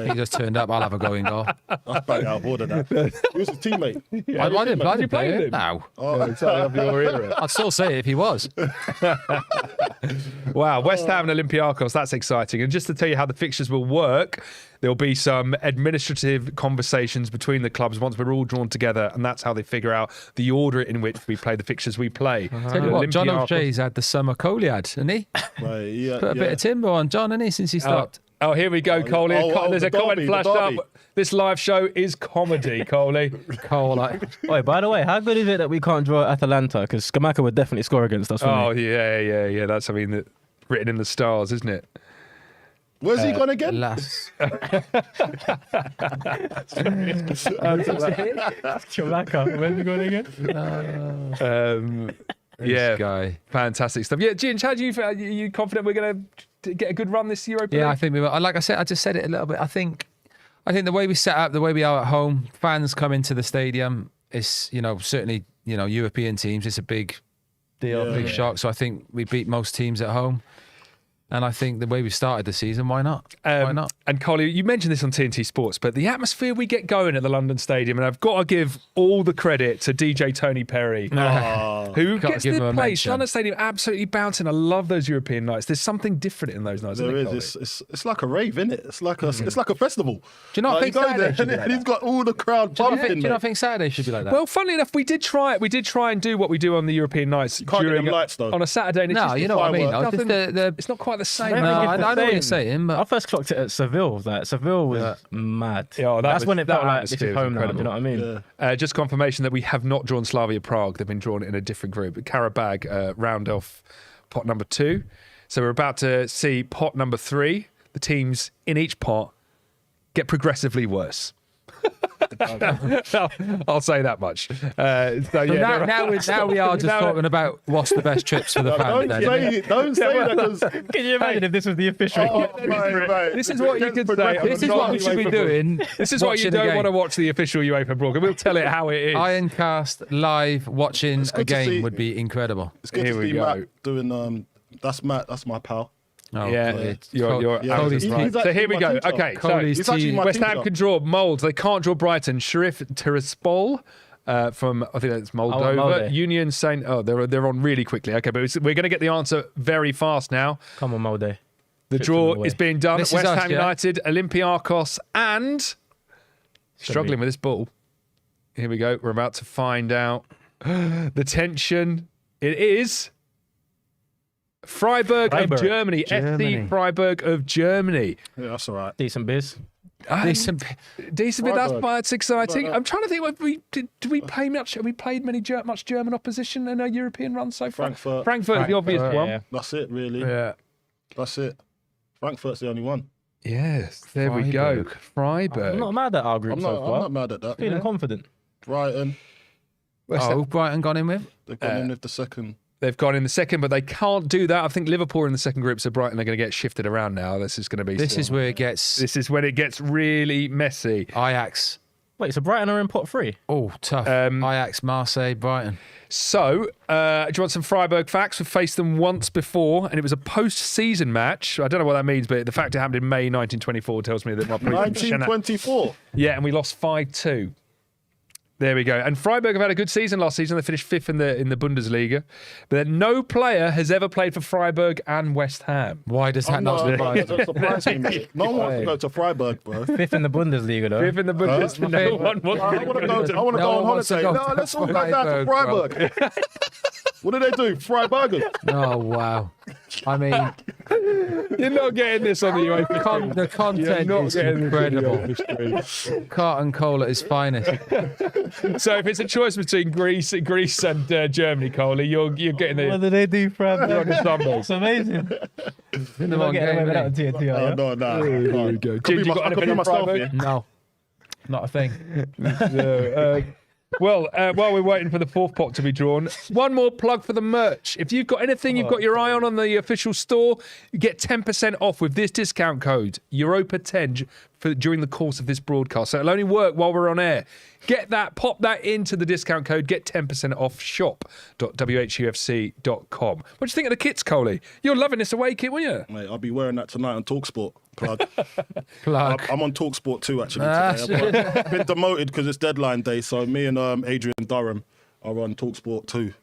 He just turned up, I'll have a go in goal. I'll back out of order that. He was his teammate. I didn't play play with it. him? No. Oh, I'd still say it if he was. Wow, West Ham and Olympiacos, that's exciting. And just to tell you how the fixtures will work, there'll be some administrative conversations between the clubs once we're all drawn together, and that's how they figure out the order in which we play the fixtures we play. Tell you what, John Olympiacos- O'Shea's had the summer Coley ad, hasn't he? right, yeah, Put a bit of timber on John, hasn't he, since he stopped? Oh, here we go, Coley. There's the a comment derby, flashed the up. derby. This live show is comedy, Coley. Cole, like, Wait, by the way, how good is it that we can't draw Atalanta? Because Skamaka would definitely score against us. Oh, yeah. That's something that written in the stars, isn't it? Where's he gone again? last. Skamaka, where's he going again? Yeah, Guy. fantastic stuff. Yeah, Ginge, how do you feel? Are you confident we're going to get a good run this Europa Yeah, League? I think we will. Like I said, I just said it a little bit. I think the way we set up, the way we are at home, fans come into the stadium. It's certainly European teams. It's a big deal, Yeah. big shock. So I think we beat most teams at home. And I think the way we started the season, why not? Why not? And Coley, you mentioned this on TNT Sports, but the atmosphere we get going at the London Stadium, and I've got to give all the credit to DJ Tony Perry, who Gotta gets give him the a place. mention. London Stadium absolutely bouncing. I love those European nights. There's something different in those nights. There isn't it, is. Coley? It's like a rave, isn't it? It's like a festival. Do you not think you go Saturday there should be and like he's got all the crowd Do you bumping. not mate. think Saturday should be like that? Well, funnily enough, we did try and do what we do on the European nights can't get them lights, though. on a Saturday. And it's no, just you know what I mean. fireworks. though. Just Nothing- the, it's not quite the same. No, no, it's I the know what you're same. saying, I but first clocked it at Seville. Like Seville was mad. Yeah, That's when it felt that like this atmosphere is was home now. Do you know what I mean? Yeah. Just confirmation that we have not drawn Slavia Prague. They've been drawn in a different group. Karabag round off pot number 2. So we're about to see pot number 3. The teams in each pot get progressively worse. I'll say that much. So yeah, now we are just talking about what's the best trips for the Don't family. say it. Don't say that because Can you imagine if this was the official? This is what you could say. This is what we should be doing. This is why you watching a don't game. want to watch the official UEFA broadcast. We'll tell it how it is. Ironcast live watching a good to see- game would be incredible. it's good Here to we see go. Matt doing. That's Matt. That's my pal. Oh, Yeah, good. you're Yeah, Cody's he's- right. he's So actually here we my go. teacher. Okay, Cody's He's actually team. my West Ham teacher. can draw Molde. They can't draw Brighton. Sheriff Tiraspol from, I think that's Moldova. Molde. Union Saint. Oh, they're on really quickly. Okay, but we're going to get the answer very fast now. Come on, Molde. The Chips draw them away. is being done. This is West us, Ham yeah? United, Olympiacos, and struggling with this ball. Here we go. We're about to find out the tension. It is Freiburg of Freiburg. Germany. Germany. SC Freiburg of Germany. Yeah, that's all right. Decent biz. Decent. Decent bit. Freiburg. That's exciting. But, I'm trying to think. Did we play much? Have we played much German opposition in a European run so far? Frankfurt. is the obvious one. Yeah. That's it, really. Yeah. That's it. Frankfurt's the only one. Yes. There we go. Freiburg. I'm not mad at our group I'm so not. far. I'm not mad at that. Feeling confident. Brighton. West Ham- Oh, Brighton gone in with? They've gone in with the second. They've gone in the second, but they can't do that. I think Liverpool are in the second group, so Brighton are going to get shifted around now. This is going to be. This is where it gets This is when it gets really messy. Ajax. Wait, so Brighton are in pot 3? Oh, tough. Ajax, Marseille, Brighton. So, do you want some Freiburg facts? We've faced them once before, and it was a post-season match. I don't know what that means, but the fact it happened in May 1924 tells me that my prediction. 1924. Yeah, and we lost 5-2. There we go. And Freiburg have had a good season last season. They finished 5th in the Bundesliga. But no player has ever played for Freiburg and West Ham. Why does that I'm not not, surprise that surprised me, mate. No one wants to go to Freiburg, bro. 5th in the Bundesliga, though. 5th in the Bundesliga. No one wants I want to go. I want to No go on one wants to holiday. go No, to let's all go down to Freiburg, Freiburg. What do they do? Freiburg. Oh, wow. I mean, You're not getting this on the UEFA. the content not is getting this on the incredible. Carton Cole at his finest. So if it's a choice between Greece and Germany, Coley, you're getting What the. do they do, Fran? You're on the stumbles. It's amazing. In the Not wrong getting away game, without innit? a TNT, are Oh, you? no. There we go. Could be Jim, you got I could anything be on myself Freiburg? here. No, not a thing. No, well, while we're waiting for the fourth pot to be drawn, one more plug for the merch. If you've got anything you've got your eye on the official store, you get 10% off with this discount code, Europa10, during the course of this broadcast. So it'll only work while we're on air. Get that, pop that into the discount code, get 10% off shop.whufc.com. What do you think of the kits, Coley? You're loving this away kit, won't you? Mate, I'll be wearing that tonight on TalkSport. Plug. Plug. I'm on TalkSport too, actually. Today. I've been demoted because it's deadline day, so me and Adrian Durham are on TalkSport too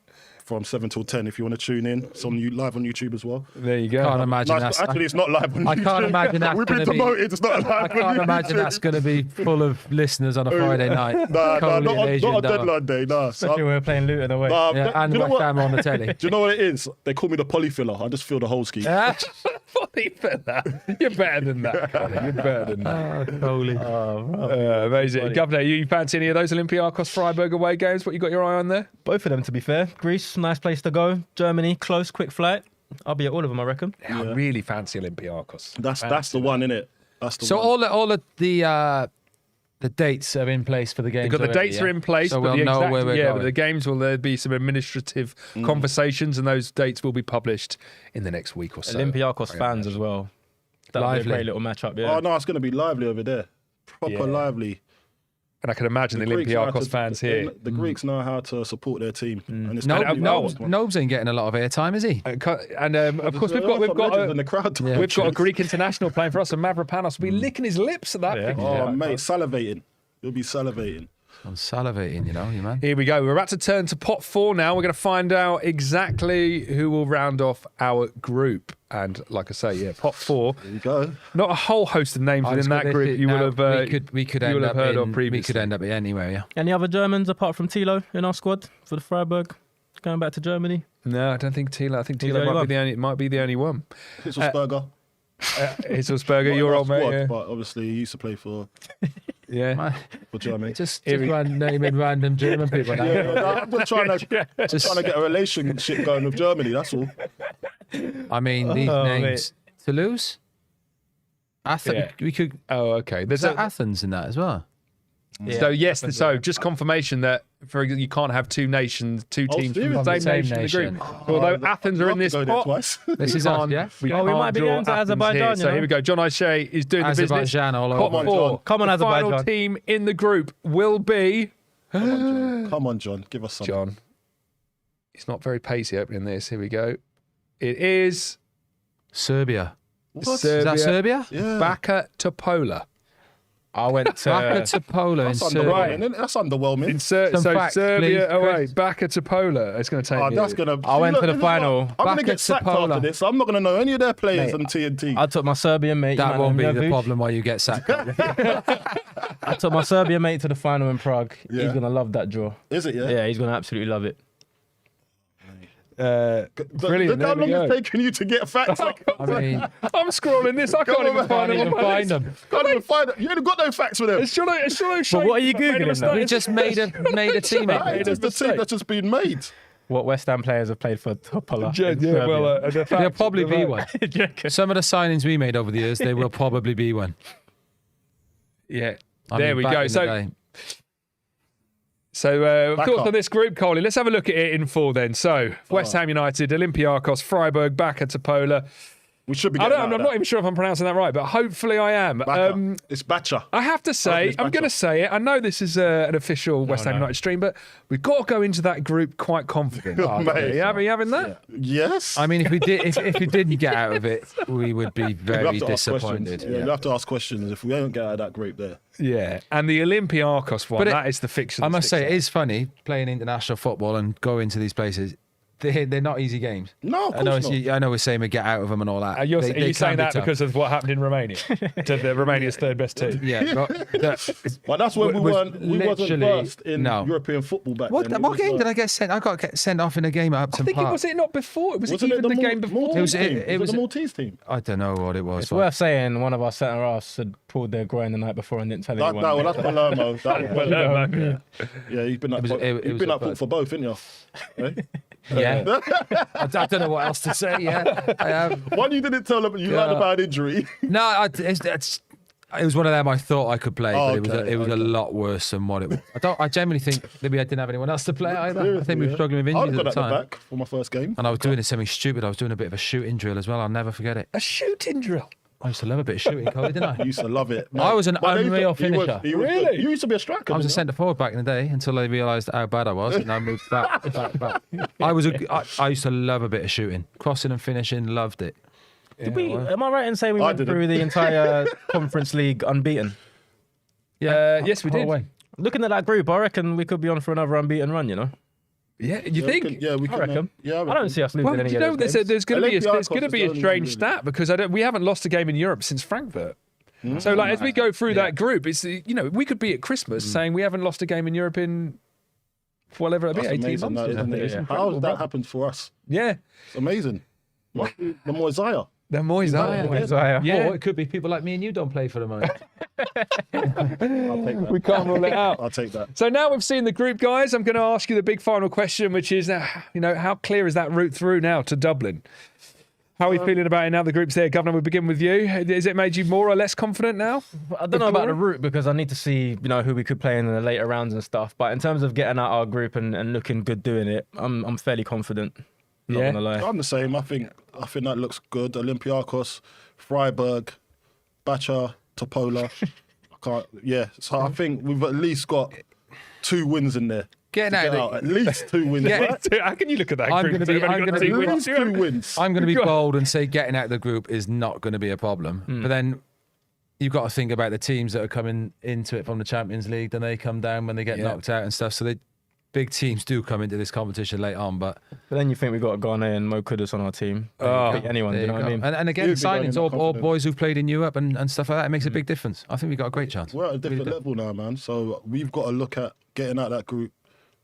from 7 till 10. If you want to tune in, it's on live on YouTube as well. There you go. Can't imagine No, that's. actually, it's not live on I YouTube. can't imagine that's We've been gonna be- demoted. It's not live I on can't imagine YouTube. that's going to be full of listeners on a Friday night. Nah, Coley and not on Adrian Durham. deadline day. Nah. Especially when we're playing Luton away. Yeah, and do you know West what? Ham on the telly. Do you know what it is? They call me the polyfiller. I just fill the whole ski. Funny for that. You're better than that, Coley. You're better than that. Coley. Amazing. Governor, you fancy any of those Olympiacos Freiburg away games? What you got your eye on there? Both of them, to be fair. Greece, nice place to go. Germany, close, quick flight. I'll be at all of them, I reckon. Yeah, I really fancy Olympiacos. That's the one, innit? That's the So one. all of the dates are in place for the games. They've got the already, dates yeah? are in place, so but we'll the know exact, where we're but going. the games will there be some administrative conversations, and those dates will be published in the next week or so. Olympiacos fans as well. That'll be a Lively. great little matchup, yeah. Oh no, it's going to be lively over there. Proper Yeah. lively. And I can imagine the Greeks know how Olympiacos to- fans here. The Greeks know how to support their team. And it's No, probably no, what I want. Nobes ain't getting a lot of airtime, is he? And of course, we've got legends in the crowd. to we've got a mention. Greek international playing for us, and Mavropanos will be licking his lips at that. Yeah. fixture. Oh, mate, salivating. You'll be salivating. I'm salivating, you man. Here we go. We're about to turn to pot 4 now. We're going to find out exactly who will round off our group. And like I say, pot 4. There you go. Not a whole host of names within that group you will have we could you end will have up heard in, of previously. We could end up anywhere, yeah. Any other Germans apart from Tilo in our squad for the Freiburg? Going back to Germany. No, I don't think Tilo. I think He's Tilo the only might be the only one. Hitzelsberger. Hitzelsberger, you're old mate. Yeah. But obviously, he used to play for Yeah. Germany. Just naming random German people now. I'm just trying to get a relationship going with Germany. That's all. I mean, these names. Toulouse? Athens. Yeah. We could. Oh, okay. There's Athens in that as well. Yeah. So yes, so just confirmation that for example, you can't have two teams from the seriously? same nation in the group. Although Athens are in this pot, twice. This is we us, can't- yeah? we Oh, we can't might be draw going to Athens Azerbaijan, here. you So know? here we go. John O'Shea is doing the business. Azerbaijan all Pot over. 4. Come on, the final Azerbaijan. team in the group will be Come on, John. Give us something. John. He's not very pacey opening this. Here we go. It is Serbia. What? Is that Serbia? Yeah. Baka Topola. I went to. Baka to Poland in That's Serbia. underwhelming. Isn't it? That's underwhelming. So facts, Serbia please, away. Chris. Baka Topola. It's going to take Oh, you. that's gonna. I went to the this is final. what- I'm gonna Back get at sacked Sapola. after this. I'm not gonna know any of their players Mate, on TNT. I took my Serbian mate. That won't be the Ivanovic. problem why you get sacked. I took my Serbian mate to the final in Prague. Yeah. He's gonna love that draw. Is it? Yeah. Yeah, he's gonna absolutely love it. Brilliant. Look how There we long go. it's taking you to get facts up. I mean, I'm scrolling this. I can't on, even man. find can't even find them. Can't even find it. You ain't got no facts for them. It's John O'Shea. But what are you Made a Googling mistake. now? We just made a teammate. It is the team that's just been made. What West Ham players have played for Topola? in Yeah, Serbia? well, the There'll facts probably are be right. one. Do you reckon? Some of the signings we made over the years, they will probably be one. Yeah. I There mean, we back go. in the day. So Back thoughts up. on this group, Coley? Let's have a look at it in full then. So West Ham United, Olympiacos, Freiburg, Baka Topola. We should be. I'm getting not even sure if I'm pronouncing that right, but hopefully I am. It's Bacha. I have to say, it's I'm going to Bacha. say it. I know this is an official West Ham United stream, but we've got to go into that group quite confident. Mate. Are you having that? Yes. I mean, if we didn't get out of it, we would be We'll very have to ask disappointed. questions. Yeah, you'll have to ask questions if we don't get out of that group there. Yeah. And the Olympiacos one, But that is the fixture. I that must sticks say, out. it is funny playing international football and going to these places. They're not easy games. No, of I know. course not. I know we're saying we get out of them and all that. Are you They saying can be that tough. because of what happened in Romania? To the Romania's third best team? Yeah, but But that's when we wasn't literally- first in no. European football back what then. what game did I get sent? I got sent off in a game at Upton I think Park. was it not before? Was it Wasn't even it the game Mal- before? Maltese It team? was Was it the Maltese team? I don't know what it was. It's worth saying one of our centre halves had pulled their groin the night before and didn't tell anyone. That's Palermo. Yeah, you've been at was- it was a foot for both, haven't you? Eh? Yeah, I don't know what else to say. Yeah, I have. One you didn't tell them you had a bad injury. No, it was one of them I thought I could play, but it was a okay. lot worse than what it was. I genuinely think maybe I didn't have anyone else to play either. I think we were struggling with I injuries got at the at the time. back for my first game. And I was doing something stupid. I was doing a bit of a shooting drill as well. I'll never forget it. A shooting drill. I used to love a bit of shooting, Cody, didn't I? I used to love it. I was an But they- unreal he was- finisher. he was Really? good. You used to be a striker. I was a didn't you? centre forward back in the day until they realised how bad I was, and I moved back. I used to love a bit of shooting, crossing and finishing. Loved it. Am I right in saying we I went didn't. through the entire Conference League unbeaten? Yes, we Whole did. way. Looking at that group, I reckon we could be on for another unbeaten run, you know? Yeah, you Yeah, we think? can- Yeah, we I can. reckon. Yeah, I don't see us losing Well, any you of know, those there's games. going to be Olympiacos a is the strange only strange one, stat because we haven't lost a game in Europe since Frankfurt. So, like, as we go through that group, it's we could be at Christmas saying we haven't lost a game in Europe in whatever it be, That's 18 amazing, months. that, isn't it? It's How incredible, has bro. that happened for us? Yeah, It's amazing. Must be the Mosiah. they're Moyes, aren't they? Isaiah. Yeah. Or it could be people like me and you don't play for the moment. I'll take that. We can't rule it out. I'll take that. So now we've seen the group, guys. I'm going to ask you the big final question, which is, how clear is that route through now to Dublin? How are we feeling about it now? The group's there. Governor, we begin with you. Has it made you more or less confident now? I don't know about the route because I need to see, who we could play in the later rounds and stuff. But in terms of getting out our group and looking good doing it, I'm fairly confident. Not Yeah. gonna lie. I'm the same. I think that looks good. Olympiacos, Freiburg, Bacha, Topola. I So I think we've at least got 2 wins in there. Getting out. At least 2 wins. Right? How can you look at that I'm group? gonna be- We've only I'm got gonna be- 2 At wins. least 2 wins. I'm going to be bold and say getting out of the group is not going to be a problem. But then you've got to think about the teams that are coming into it from the Champions League. Then they come down when they get knocked out and stuff. So big teams do come into this competition late on. But then you think we've got Ghana and Mo Kudus on our team. Beat anyone, there do you know you what I go. mean? And again, You'd be going signings, in all confident. boys who've played in Europe and stuff like that, it makes a big difference. I think we've got a great chance. We're at a different level now, man. So we've got to look at getting out of that group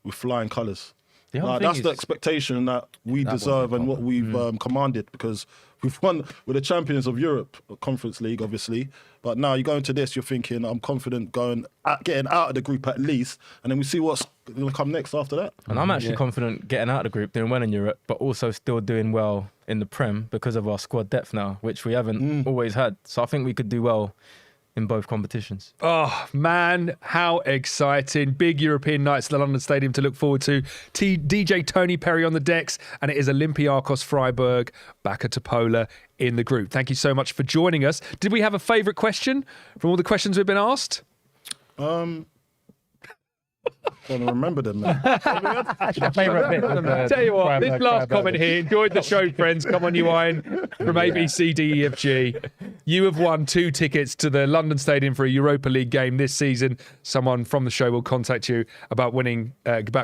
with flying colours. The whole Like, thing that's the is- expectation that we That deserve won't and be a what we've commanded, because we've won with the champions of Europe, Conference League, obviously. But now you go into this, you're thinking, I'm confident getting out of the group at least, and then we see what's going to come next after that. And I'm actually confident getting out of the group, doing well in Europe, but also still doing well in the Prem because of our squad depth now, which we haven't always had. So I think we could do well in both competitions. Oh, man, how exciting. Big European nights at the London Stadium to look forward to. DJ Tony Perry on the decks, and it is Olympiacos Freiburg back at Topola in the group. Thank you so much for joining us. Did we have a favourite question from all the questions we've been asked? Don't remember them, man. Favourite bit. Tell you what, this last comment here, enjoyed the show, friends. Come on, you iron from ABCDEFG. You have won 2 tickets to the London Stadium for a Europa League game this season. Someone from the show will contact you about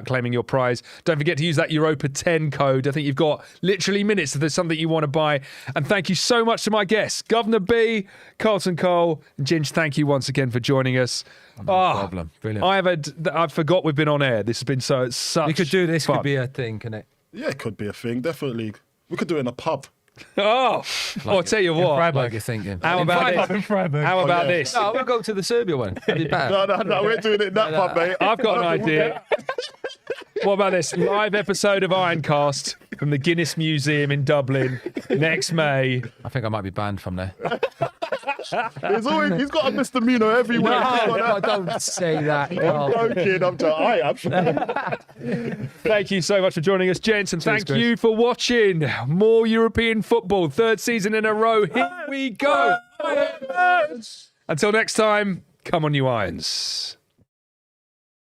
claiming your prize. Don't forget to use that Europa 10 code. I think you've got literally minutes if there's something you want to buy. And thank you so much to my guests, Governor B, Carlton Cole, and Ginge. Thank you once again for joining us. No problem. Brilliant. I forgot we've been on air. This has been such. We could do this, fun. could be a thing, couldn't it? Yeah, it could be a thing, definitely. We could do it in a pub. Oh, I'll tell you what. Like you're thinking. How about this? How about this? No, we'll go to the Serbia one. That'd be better. No, we're doing it in that pub, mate. I've got an idea. What about this live episode of Ironcast from the Guinness Museum in Dublin next May? I think I might be banned from there. He's got a misdemeanor everywhere. No, don't say that. I'm joking. Thank you so much for joining us, gents, and thank Chris. you for watching more European football. 3rd season in a row. Here we go. Until next time, come on, you Irons.